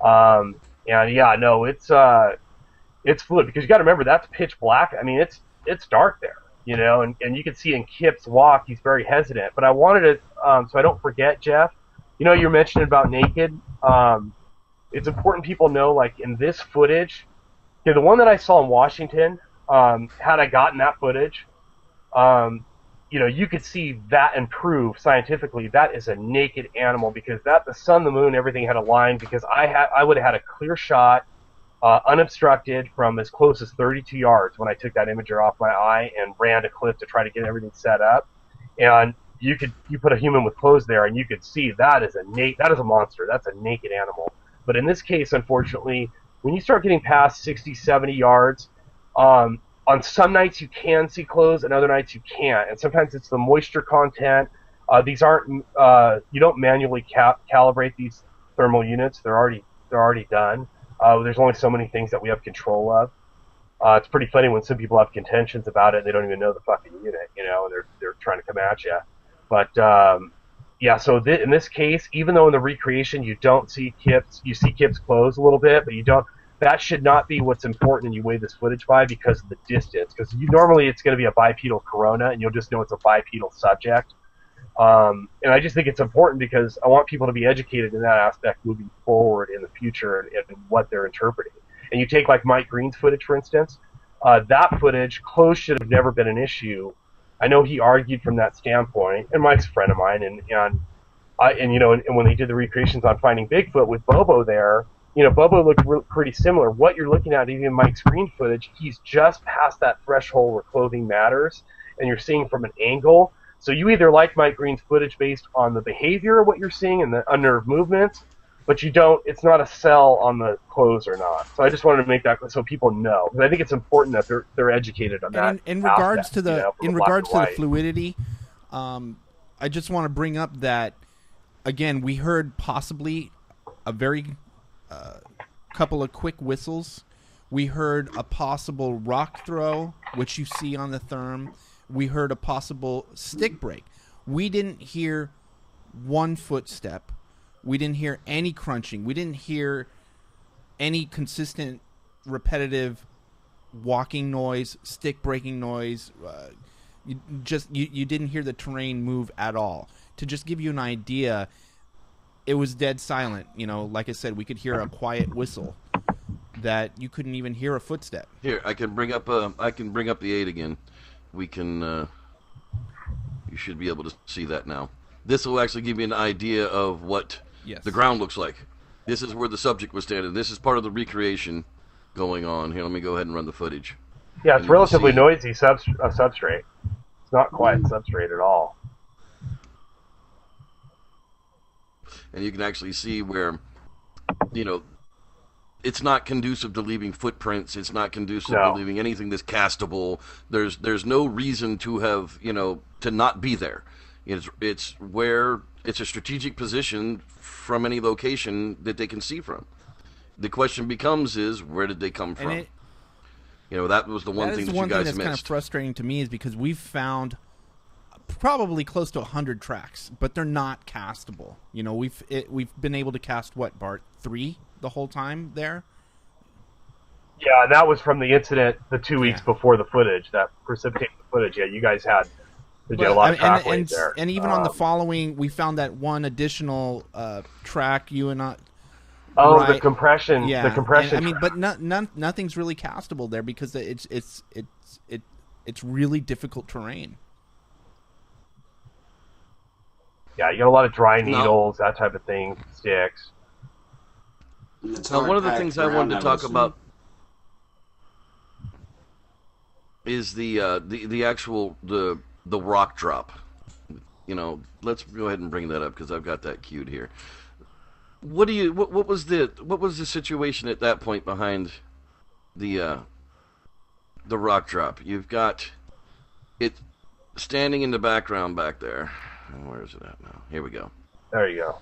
And yeah, no, it's fluid because you got to remember that's pitch black. I mean, it's dark there, you know, and you can see in Kip's walk, he's very hesitant. But I wanted to, so I don't forget, Jeff, you know, you're mentioning about naked. It's important people know, like in this footage, okay, the one that I saw in Washington, had I gotten that footage, you know, you could see that and prove scientifically that is a naked animal because the sun, the moon, everything had aligned because I would have had a clear shot, unobstructed from as close as 32 yards when I took that imager off my eye and ran a clip to try to get everything set up. And you put a human with clothes there and you could see that is a monster. That's a naked animal. But in this case, unfortunately, when you start getting past 60, 70 yards, on some nights you can see clothes and other nights you can't. And sometimes it's the moisture content. These aren't, you don't manually calibrate these thermal units. They're already done. There's only so many things that we have control of. It's pretty funny when some people have contentions about it and they don't even know the fucking unit, you know, and they're trying to come at you. But, yeah, so in this case, even though in the recreation you don't see Kip's, you see Kip's clothes a little bit, but you don't, that should not be what's important and you weigh this footage by because of the distance. Because normally it's going to be a bipedal corona and you'll just know it's a bipedal subject. And I just think it's important because I want people to be educated in that aspect moving forward in the future and what they're interpreting. And you take like Mike Green's footage, for instance, that footage, clothes should have never been an issue. I know he argued from that standpoint, and Mike's a friend of mine, and you know, and when they did the recreations on Finding Bigfoot with Bobo there, you know, Bobo looked pretty similar. What you're looking at, even Mike's Green footage, he's just past that threshold where clothing matters, and you're seeing from an angle. So you either like Mike Green's footage based on the behavior of what you're seeing and the unnerved movements, but you don't, it's not a sell on the clothes or not. So I just wanted to make that so people know, because I think it's important that they're educated on that. And in regards aspect, to the, you know, in regards to the fluidity, I just want to bring up that, again, we heard possibly a very couple of quick whistles. We heard a possible rock throw, which you see on the therm. We heard a possible stick break. We didn't hear one footstep. We didn't hear any crunching. We didn't hear any consistent, repetitive walking noise, stick breaking noise. You didn't hear the terrain move at all. To just give you an idea, it was dead silent. You know, like I said, we could hear a quiet whistle that you couldn't even hear a footstep. Here, I can bring up the 8 again. We can, you should be able to see that now. This will actually give you an idea of what the ground looks like. This is where the subject was standing. This is part of the recreation going on. Here, let me go ahead and run the footage. Yeah, it's relatively noisy substrate. It's not quiet substrate at all. And you can actually see where, you know, it's not conducive to leaving footprints. It's not conducive to leaving anything that's castable. There's no reason to have, you know, to not be there. It's where it's a strategic position from any location that they can see from. The question becomes is where did they come from? You know, that was the one thing that you guys missed. That's kind of frustrating to me is because we've found probably close to 100 tracks, but they're not castable. You know, we've been able to cast what, Bart, 3 the whole time there? Yeah, and that was from the incident the 2 weeks before the footage, that precipitated the footage. Yeah, you guys had a lot of track weight there. And even on the following, we found that one additional track, you and I. Oh, right, the compression. Yeah, the compression. And, I mean, but nothing's really castable there because it's really difficult terrain. Yeah, you got a lot of dry needles, that type of thing, sticks. Now, one of the things I wanted to talk about is the actual the rock drop. You know, let's go ahead and bring that up because I've got that queued here. What was the situation at that point behind the rock drop? You've got it standing in the background back there. Where is it at now? Here we go. There you go.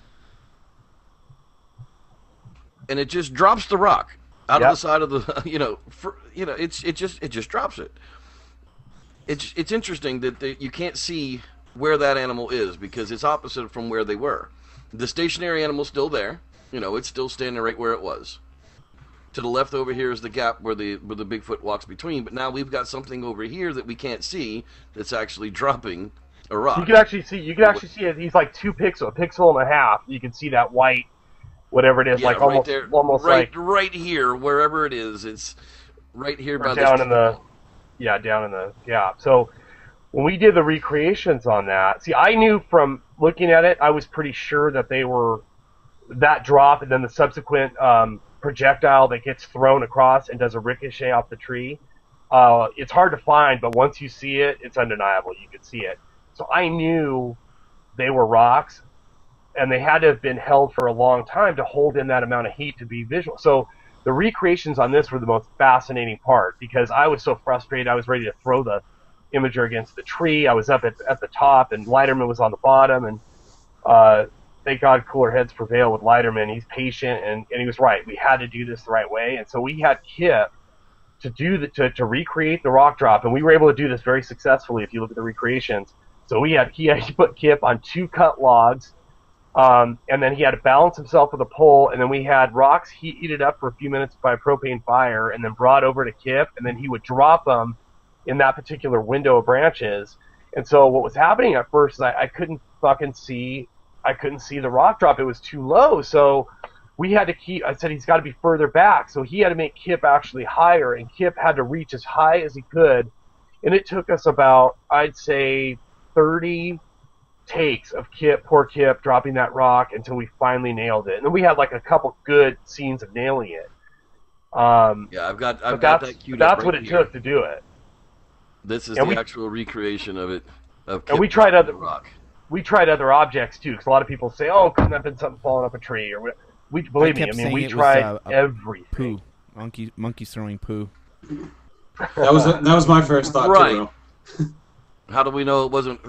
And it just drops the rock out of the side of the, it just drops it. It's interesting that you can't see where that animal is because it's opposite from where they were. The stationary animal's still there. It's still standing right where it was. To the left over here is the gap where the Bigfoot walks between, but now we've got something over here that we can't see that's actually dropping a rock. So you can actually see it. He's like a pixel and a half. You can see that white, whatever it is, like right there, almost right, like right here, wherever it is. It's right here by down in the gap. So when we did the recreations on that, see, I knew from looking at it, I was pretty sure that they were that drop and then the subsequent projectile that gets thrown across and does a ricochet off the tree. It's hard to find, but once you see it, it's undeniable. You can see it. So I knew they were rocks, and they had to have been held for a long time to hold in that amount of heat to be visual. So the recreations on this were the most fascinating part because I was so frustrated. I was ready to throw the imager against the tree. I was up at the top, and Leiterman was on the bottom, and thank God cooler heads prevail with Leiterman. He's patient, and he was right. We had to do this the right way, and so we had Kip to recreate the rock drop, and we were able to do this very successfully if you look at the recreations. So he put Kip on 2 cut logs, and then he had to balance himself with a pole, and then we had rocks heated up for a few minutes by propane fire, and then brought over to Kip, and then he would drop them in that particular window of branches. And so what was happening at first is I couldn't see the rock drop. It was too low. So we had to I said he's got to be further back. So he had to make Kip actually higher, and Kip had to reach as high as he could. And it took us about, I'd say, 30 takes of poor Kip dropping that rock until we finally nailed it. And then we had like a couple good scenes of nailing it. I've got that queued up. That's what it took to do it. This is the actual recreation of it. And we tried other rock. We tried other objects too, because a lot of people say, "Oh, couldn't that have been something falling up a tree?" Or we believe me. I mean, we tried everything. Poo. Monkeys throwing poo. That was my first thought right. Too. How do we know it wasn't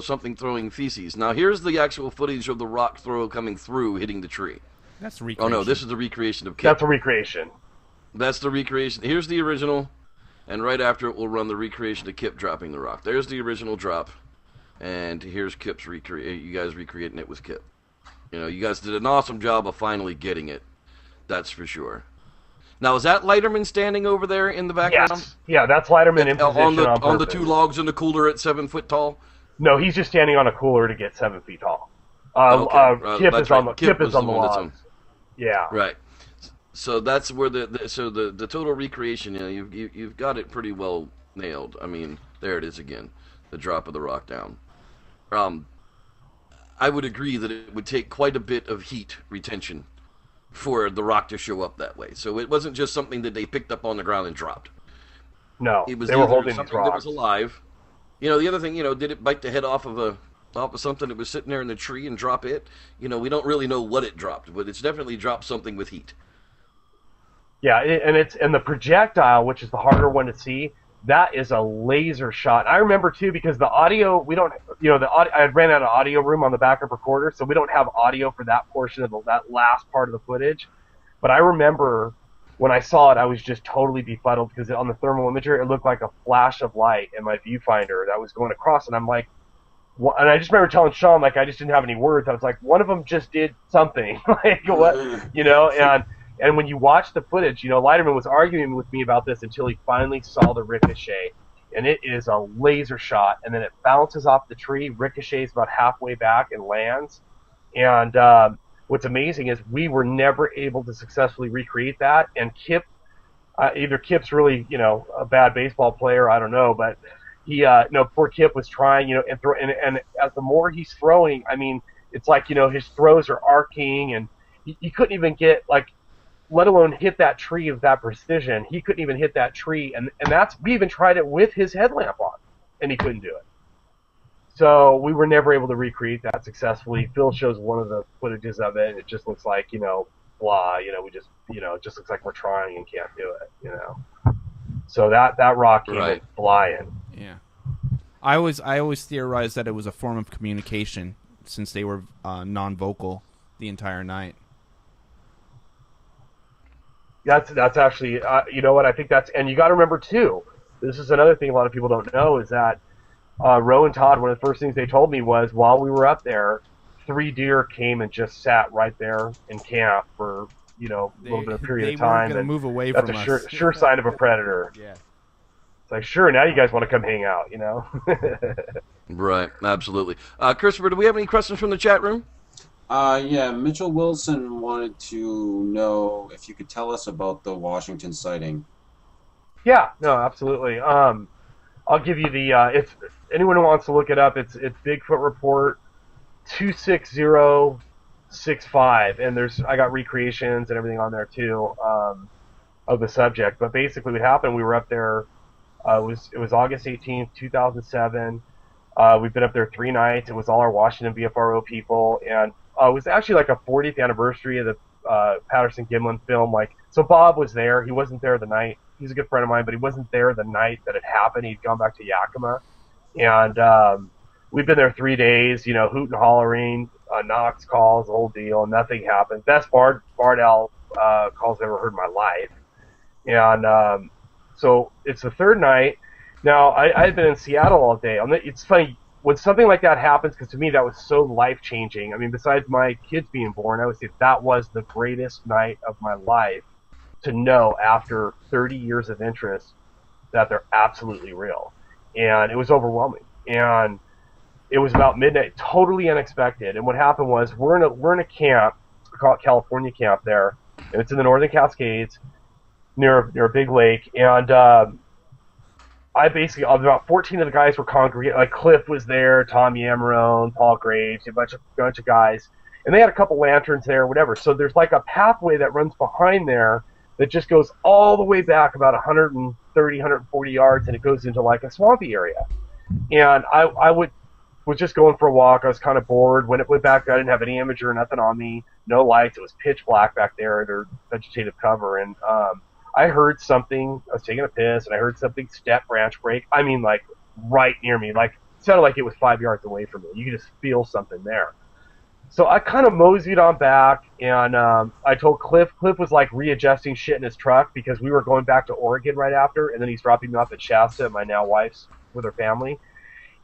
something throwing feces? Now here's the actual footage of the rock throw coming through, hitting the tree. That's the recreation. Oh no, this is the recreation of Kip. That's a recreation. That's the recreation. Here's the original, and right after it, we'll run the recreation of Kip dropping the rock. There's the original drop. And here's Kip's you guys recreating it with Kip. You guys did an awesome job of finally getting it. That's for sure. Now, is that Leiterman standing over there in the background? Yes. Yeah, that's Leiterman in position on the 2 logs in the cooler at 7 foot tall? No, he's just standing on a cooler to get 7 feet tall. Kip is on the logs. Yeah. Right. So that's where the total recreation, you've got it pretty well nailed. I mean, there it is again, the drop of the rock down. I would agree that it would take quite a bit of heat retention for the rock to show up that way. So it wasn't just something that they picked up on the ground and dropped. No, it was they were holding something these rocks. That was alive. The other thing, did it bite the head off of something that was sitting there in the tree and drop it? We don't really know what it dropped, but it's definitely dropped something with heat. Yeah, and the projectile, which is the harder one to see, that is a laser shot. I remember too, because the audio, we don't, I ran out of audio room on the backup recorder, so we don't have audio for that portion of that last part of the footage. But I remember when I saw it, I was just totally befuddled because on the thermal imager, it looked like a flash of light in my viewfinder that was going across, and I'm like, and I just remember telling Sean, like, I just didn't have any words. I was like, one of them just did something, like what, And when you watch the footage, Leiterman was arguing with me about this until he finally saw the ricochet. And it is a laser shot. And then it bounces off the tree, ricochets about halfway back, and lands. And what's amazing is we were never able to successfully recreate that. And Kip, either Kip's really, a bad baseball player, I don't know. But he, poor Kip was trying, and as the more he's throwing, I mean, it's like, his throws are arcing. And he couldn't even get, like, let alone hit that tree with that precision. He couldn't even hit that tree, and we even tried it with his headlamp on, and he couldn't do it. So we were never able to recreate that successfully. Phil shows one of the footages of it, and it just looks like, blah, we just, it just looks like we're trying and can't do it, So that rock came flying. Yeah. I always theorized that it was a form of communication since they were non-vocal the entire night. That's actually, I think and you got to remember too, this is another thing a lot of people don't know, is that Roe and Todd, one of the first things they told me was, while we were up there, 3 deer came and just sat right there in camp for, you know, a little bit of period of time. They weren't going to move away that's from a us. sure sign of a predator. Yeah. It's like, sure, now you guys want to come hang out, you know? Right, absolutely. Christopher, do we have any questions from the chat room? Yeah, Mitchell Wilson wanted to know if you could tell us about the Washington sighting. Yeah, no, absolutely. I'll give you the, if anyone who wants to look it up, it's Bigfoot Report 26065, and I got recreations and everything on there too, of the subject. But basically what happened, we were up there, it was August 18th, 2007. We've been up there 3 nights. It was all our Washington BFRO people, and it was actually like a 40th anniversary of the Patterson-Gimlin film. So Bob was there. He wasn't there the night. He's a good friend of mine, but he wasn't there the night that it happened. He'd gone back to Yakima, and we've been there 3 days, you know, hooting, hollering, Knox calls, the whole deal, and nothing happened. Best Bart Owl calls I've ever heard in my life. And so it's the 3rd night. Now, I had been in Seattle all day. It's funny, when something like that happens, because to me that was so life-changing. I mean, besides my kids being born, I would say that was the greatest night of my life, to know after 30 years of interest that they're absolutely real. And it was overwhelming. And it was about midnight, totally unexpected. And what happened was, we're in a camp, we call it California Camp there, and it's in the Northern Cascades, near a big lake. And about 14 of the guys were congregating. Like Cliff was there, Tom Yamarone, Paul Graves, a bunch of guys, and they had a couple lanterns there, or whatever. So there's like a pathway that runs behind there that just goes all the way back about 130, 140 yards, and it goes into like a swampy area. And I was just going for a walk. I was kind of bored. When it went back, I didn't have any imager or nothing on me, no lights. It was pitch black back there, their vegetative cover, and I heard something. I was taking a piss, and I heard something step branch break. I mean, like right near me. Like it sounded like it was 5 yards away from me. You could just feel something there. So I kind of moseyed on back, and I told Cliff. Cliff was like readjusting shit in his truck because we were going back to Oregon right after, and then he's dropping me off at Shasta, my now wife's, with her family,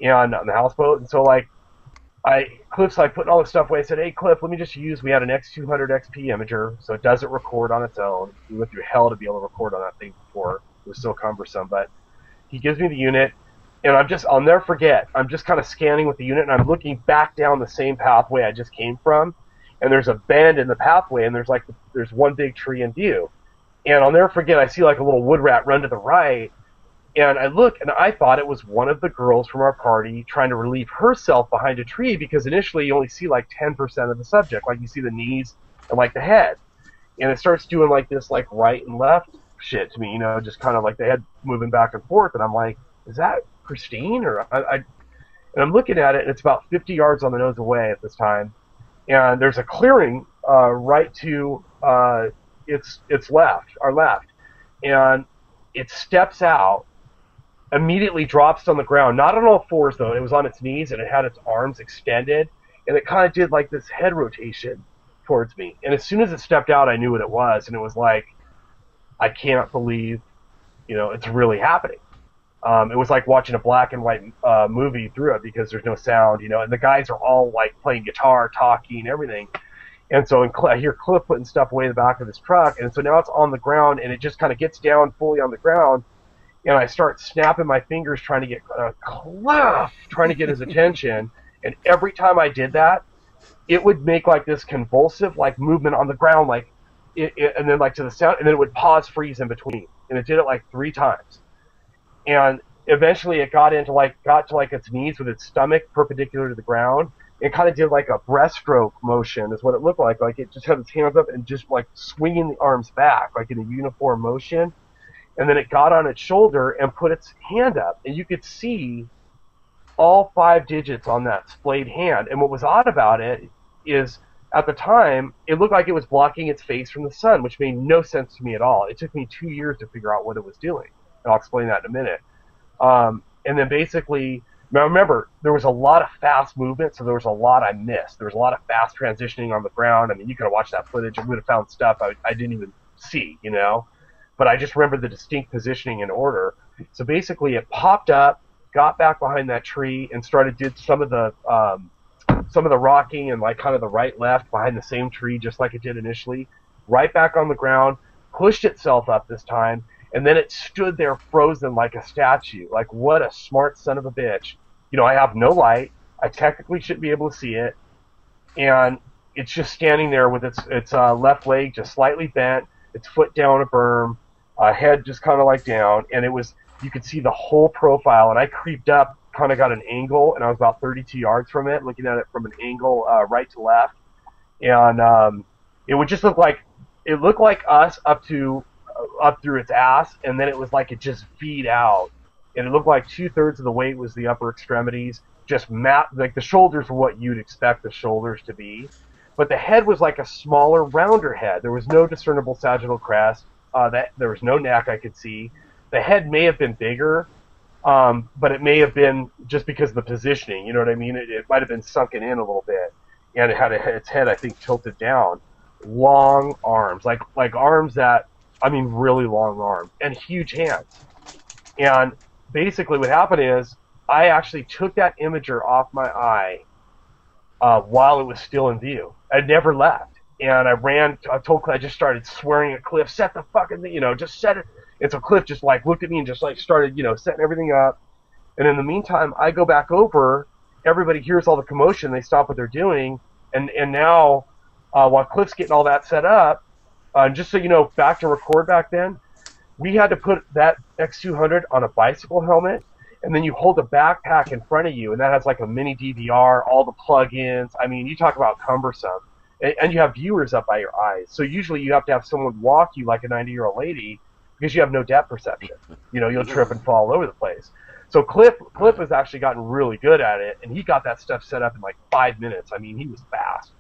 and on the houseboat. And so Cliff's like putting all this stuff away. I said, hey, Cliff, let me just use, we had an X200 XP imager, so it doesn't record on its own. We went through hell to be able to record on that thing before. It was so cumbersome. But he gives me the unit, and I'll never forget, I'm just kind of scanning with the unit, and I'm looking back down the same pathway I just came from, and there's a bend in the pathway, and there's one big tree in view. And I'll never forget, I see like a little wood rat run to the right, and I look, and I thought it was one of the girls from our party trying to relieve herself behind a tree, because initially you only see like 10% of the subject. Like you see the knees and like the head. And it starts doing like this like right and left shit to me, you know, just kind of like the head moving back and forth. And I'm like, is that Christine? And I'm looking at it, and it's about 50 yards on the nose away at this time. And there's a clearing right to its left, our left. And it steps out, immediately drops on the ground, not on all fours though, it was on its knees, and it had its arms extended, and it kind of did like this head rotation towards me. And as soon as it stepped out, I knew what it was, and it was like, I can't believe, you know, it's really happening. It was like watching a black and white movie through it, because there's no sound, you know, and the guys are all like playing guitar, talking, everything. And so I hear Cliff putting stuff away in the back of his truck, and so now it's on the ground, and it just kind of gets down fully on the ground. And I start snapping my fingers trying to get Cliff, trying to get his attention. And every time I did that, it would make like this convulsive like movement on the ground, like and then like to the sound, and then it would pause, freeze in between. And it did it like 3 times. And eventually it got to like its knees with its stomach perpendicular to the ground. It kind of did like a breaststroke motion is what it looked like. Like it just had its hands up and just like swinging the arms back, like in a uniform motion. And then it got on its shoulder and put its hand up, and you could see all 5 digits on that splayed hand. And what was odd about it is, at the time, it looked like it was blocking its face from the sun, which made no sense to me at all. It took me 2 years to figure out what it was doing, and I'll explain that in a minute. And then basically, now remember, there was a lot of fast movement, so there was a lot I missed. There was a lot of fast transitioning on the ground. I mean, you could have watched that footage and would have found stuff I didn't even see, you know? But I just remember the distinct positioning and order. So basically it popped up, got back behind that tree, and did some of the some of the rocking and like kind of the right left behind the same tree, just like it did initially, right back on the ground, pushed itself up this time, and then it stood there frozen like a statue. Like, what a smart son of a bitch. You know, I have no light. I technically shouldn't be able to see it. And it's just standing there with its left leg just slightly bent, its foot down a berm, head just kind of like down. And you could see the whole profile. And I creeped up, kind of got an angle, and I was about 32 yards from it, looking at it from an angle right to left. And it would just look like us up through its ass, and then it was like it just feed out, and it looked like 2/3 of the weight was the upper extremities, just like the shoulders were what you'd expect the shoulders to be, but the head was like a smaller, rounder head. There was no discernible sagittal crest. There was no neck I could see. The head may have been bigger, but it may have been just because of the positioning. You know what I mean? It might have been sunken in a little bit, and it had its head, I think, tilted down. Long arms, like arms that, I mean, really long arms, and huge hands. And basically what happened is I actually took that imager off my eye while it was still in view. I never left. And I just started swearing at Cliff, set the fucking thing, just set it. And so Cliff just like looked at me and just like started, setting everything up. And in the meantime, I go back over, everybody hears all the commotion, they stop what they're doing, and now while Cliff's getting all that set up, just so you know, back to record back then, we had to put that X200 on a bicycle helmet, and then you hold a backpack in front of you, and that has like a mini DVR, all the plug-ins. I mean, you talk about cumbersome. And you have viewers up by your eyes. So usually you have to have someone walk you like a 90-year-old lady because you have no depth perception. You'll trip and fall all over the place. So Cliff has actually gotten really good at it, and he got that stuff set up in like 5 minutes. I mean, he was fast.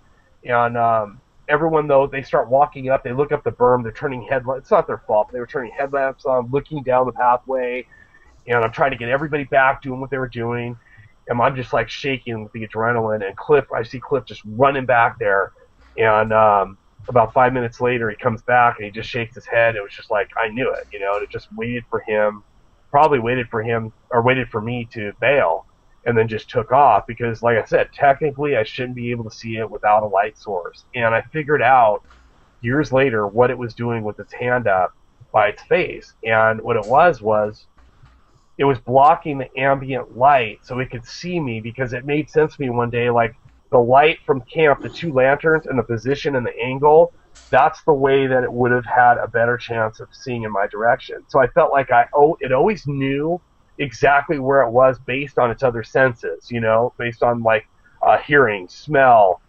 And everyone, though, they start walking up. They look up the berm. They're turning headlamps. It's not their fault, but they were turning headlamps on, looking down the pathway. And I'm trying to get everybody back doing what they were doing. And I'm just like shaking with the adrenaline. And I see Cliff just running back there. And about 5 minutes later, he comes back and he just shakes his head. It was just like, I knew it, and it just waited for me to bail, and then just took off because, like I said, technically I shouldn't be able to see it without a light source. And I figured out years later what it was doing with its hand up by its face. And what it was it was blocking the ambient light so it could see me, because it made sense to me one day, like, the light from camp, the two lanterns and the position and the angle, that's the way that it would have had a better chance of seeing in my direction. So I felt like it always knew exactly where it was based on its other senses, based on like hearing, smell,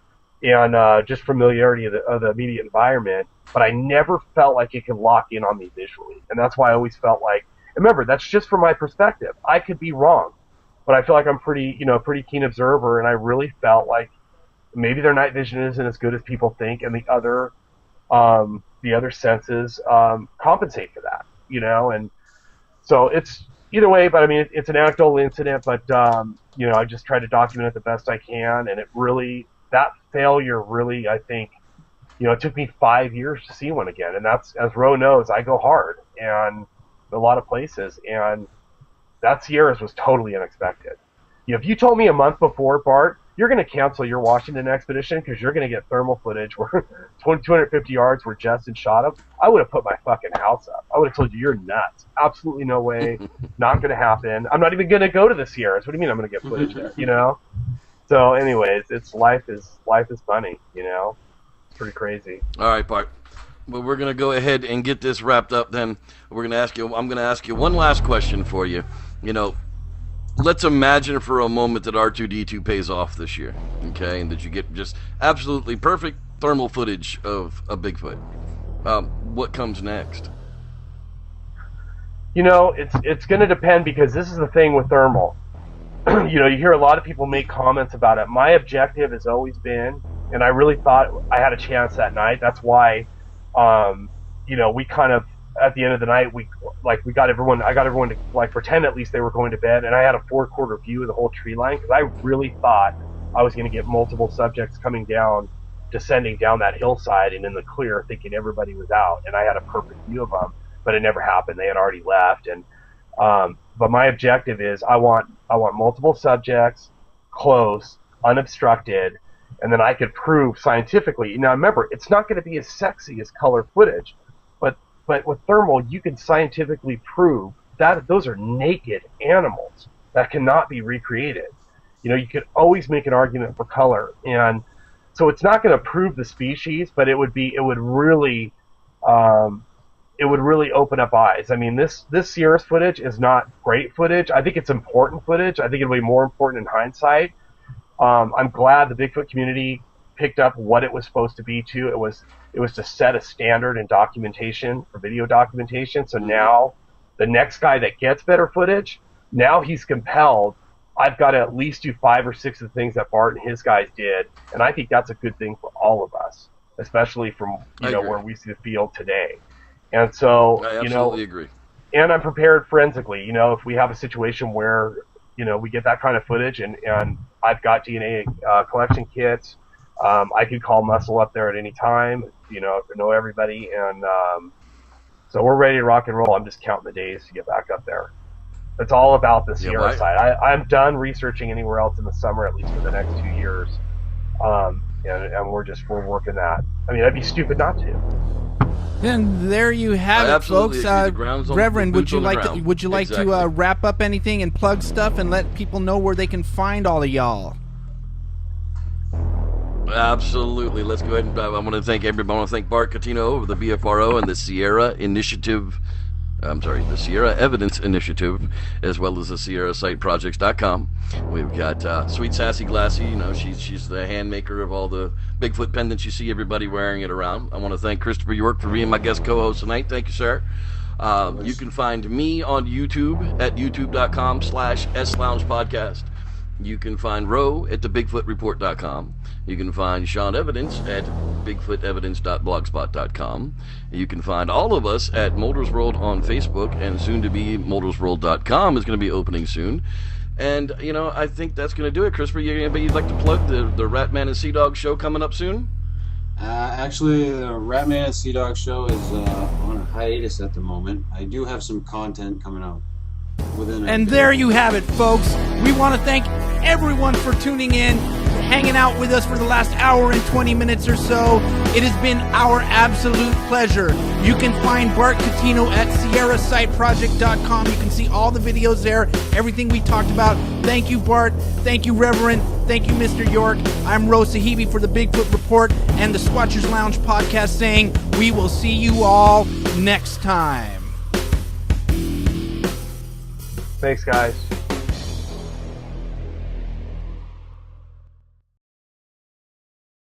and just familiarity of the immediate environment. But I never felt like it could lock in on me visually. And that's why I always felt like, remember, that's just from my perspective. I could be wrong. But I feel like I'm pretty keen observer, and I really felt like maybe their night vision isn't as good as people think, and the other senses compensate for that, And so it's either way. But I mean, it's an anecdotal incident, but I just try to document it the best I can, and that failure really, I think, it took me 5 years to see one again, and that's, as Ro knows, I go hard and a lot of places, and that Sierras was totally unexpected. If you told me a month before, Bart, you're going to cancel your Washington expedition because you're going to get thermal footage where 250 yards where Justin shot him, I would have put my fucking house up. I would have told you you're nuts. Absolutely no way. Not going to happen. I'm not even going to go to the Sierras. What do you mean I'm going to get footage there? So, anyways, life is funny. It's pretty crazy. All right, Bart. Well, we're going to go ahead and get this wrapped up then. I'm going to ask you one last question for you. Let's imagine for a moment that R2-D2 pays off this year, okay, and that you get just absolutely perfect thermal footage of a Bigfoot. What comes next? It's going to depend, because this is the thing with thermal. You hear a lot of people make comments about it. My objective has always been, and I really thought I had a chance that night. That's why, we kind of, at the end of the night, I got everyone to like pretend at least they were going to bed, and I had a 4-quarter view of the whole tree line, because I really thought I was going to get multiple subjects descending down that hillside and in the clear, thinking everybody was out, and I had a perfect view of them, but it never happened. They had already left, and but my objective is I want multiple subjects close unobstructed, and then I could prove scientifically. Now remember, it's not going to be as sexy as color footage, but with thermal, you can scientifically prove that those are naked animals that cannot be recreated. You could always make an argument for color, and so it's not going to prove the species, but it would really open up eyes. I mean, this Sierra's footage is not great footage. I think it's important footage. I think it'll be more important in hindsight. I'm glad the Bigfoot community picked up what it was supposed to be too. It was to set a standard in documentation, for video documentation. So now the next guy that gets better footage, now he's compelled. I've got to at least do 5 or 6 of the things that Bart and his guys did, and I think that's a good thing for all of us, especially from where we see the field today. And so I absolutely agree. And I'm prepared forensically. If we have a situation where we get that kind of footage, and I've got DNA collection kits, I could call muscle up there at any time. Know everybody, and so we're ready to rock and roll. I'm just counting the days to get back up there. It's all about the Sierra side. I'm done researching anywhere else in the summer, at least for the next 2 years. And we're working that. I mean, I'd be stupid not to. And there you have it, folks. Reverend, would you like to wrap up anything and plug stuff and let people know where they can find all of y'all? Absolutely. Let's go ahead and I want to thank everybody. I want to thank Bart Cutino of the BFRO and the Sierra Initiative. The Sierra Evidence Initiative, as well as the SierraSiteProjects.com. We've got Sweet Sassy Glassy. She's the hand maker of all the Bigfoot pendants. You see everybody wearing it around. I want to thank Christopher York for being my guest co-host tonight. Thank you, sir. You can find me on YouTube at youtube.com/SLoungePodcast. You can find Ro at TheBigfootReport.com. You can find Sean Evidence at BigfootEvidence.blogspot.com. You can find all of us at Mulder's World on Facebook, and soon to be MuldersWorld.com is going to be opening soon. And, I think that's going to do it. Christopher, you'd like to plug the Ratman and Sea Dog show coming up soon? Actually, the Ratman and Sea Dog show is on a hiatus at the moment. I do have some content coming out. And there you have it, folks. We want to thank everyone for tuning in, hanging out with us for the last hour and 20 minutes or so. It has been our absolute pleasure. You can find Bart Cutino at SierraSiteProject.com. You can see all the videos there, everything we talked about. Thank you, Bart. Thank you, Reverend. Thank you, Mr. York. I'm Ro Sahibi for the Bigfoot Report and the Squatchers Lounge podcast, saying we will see you all next time. Thanks, guys.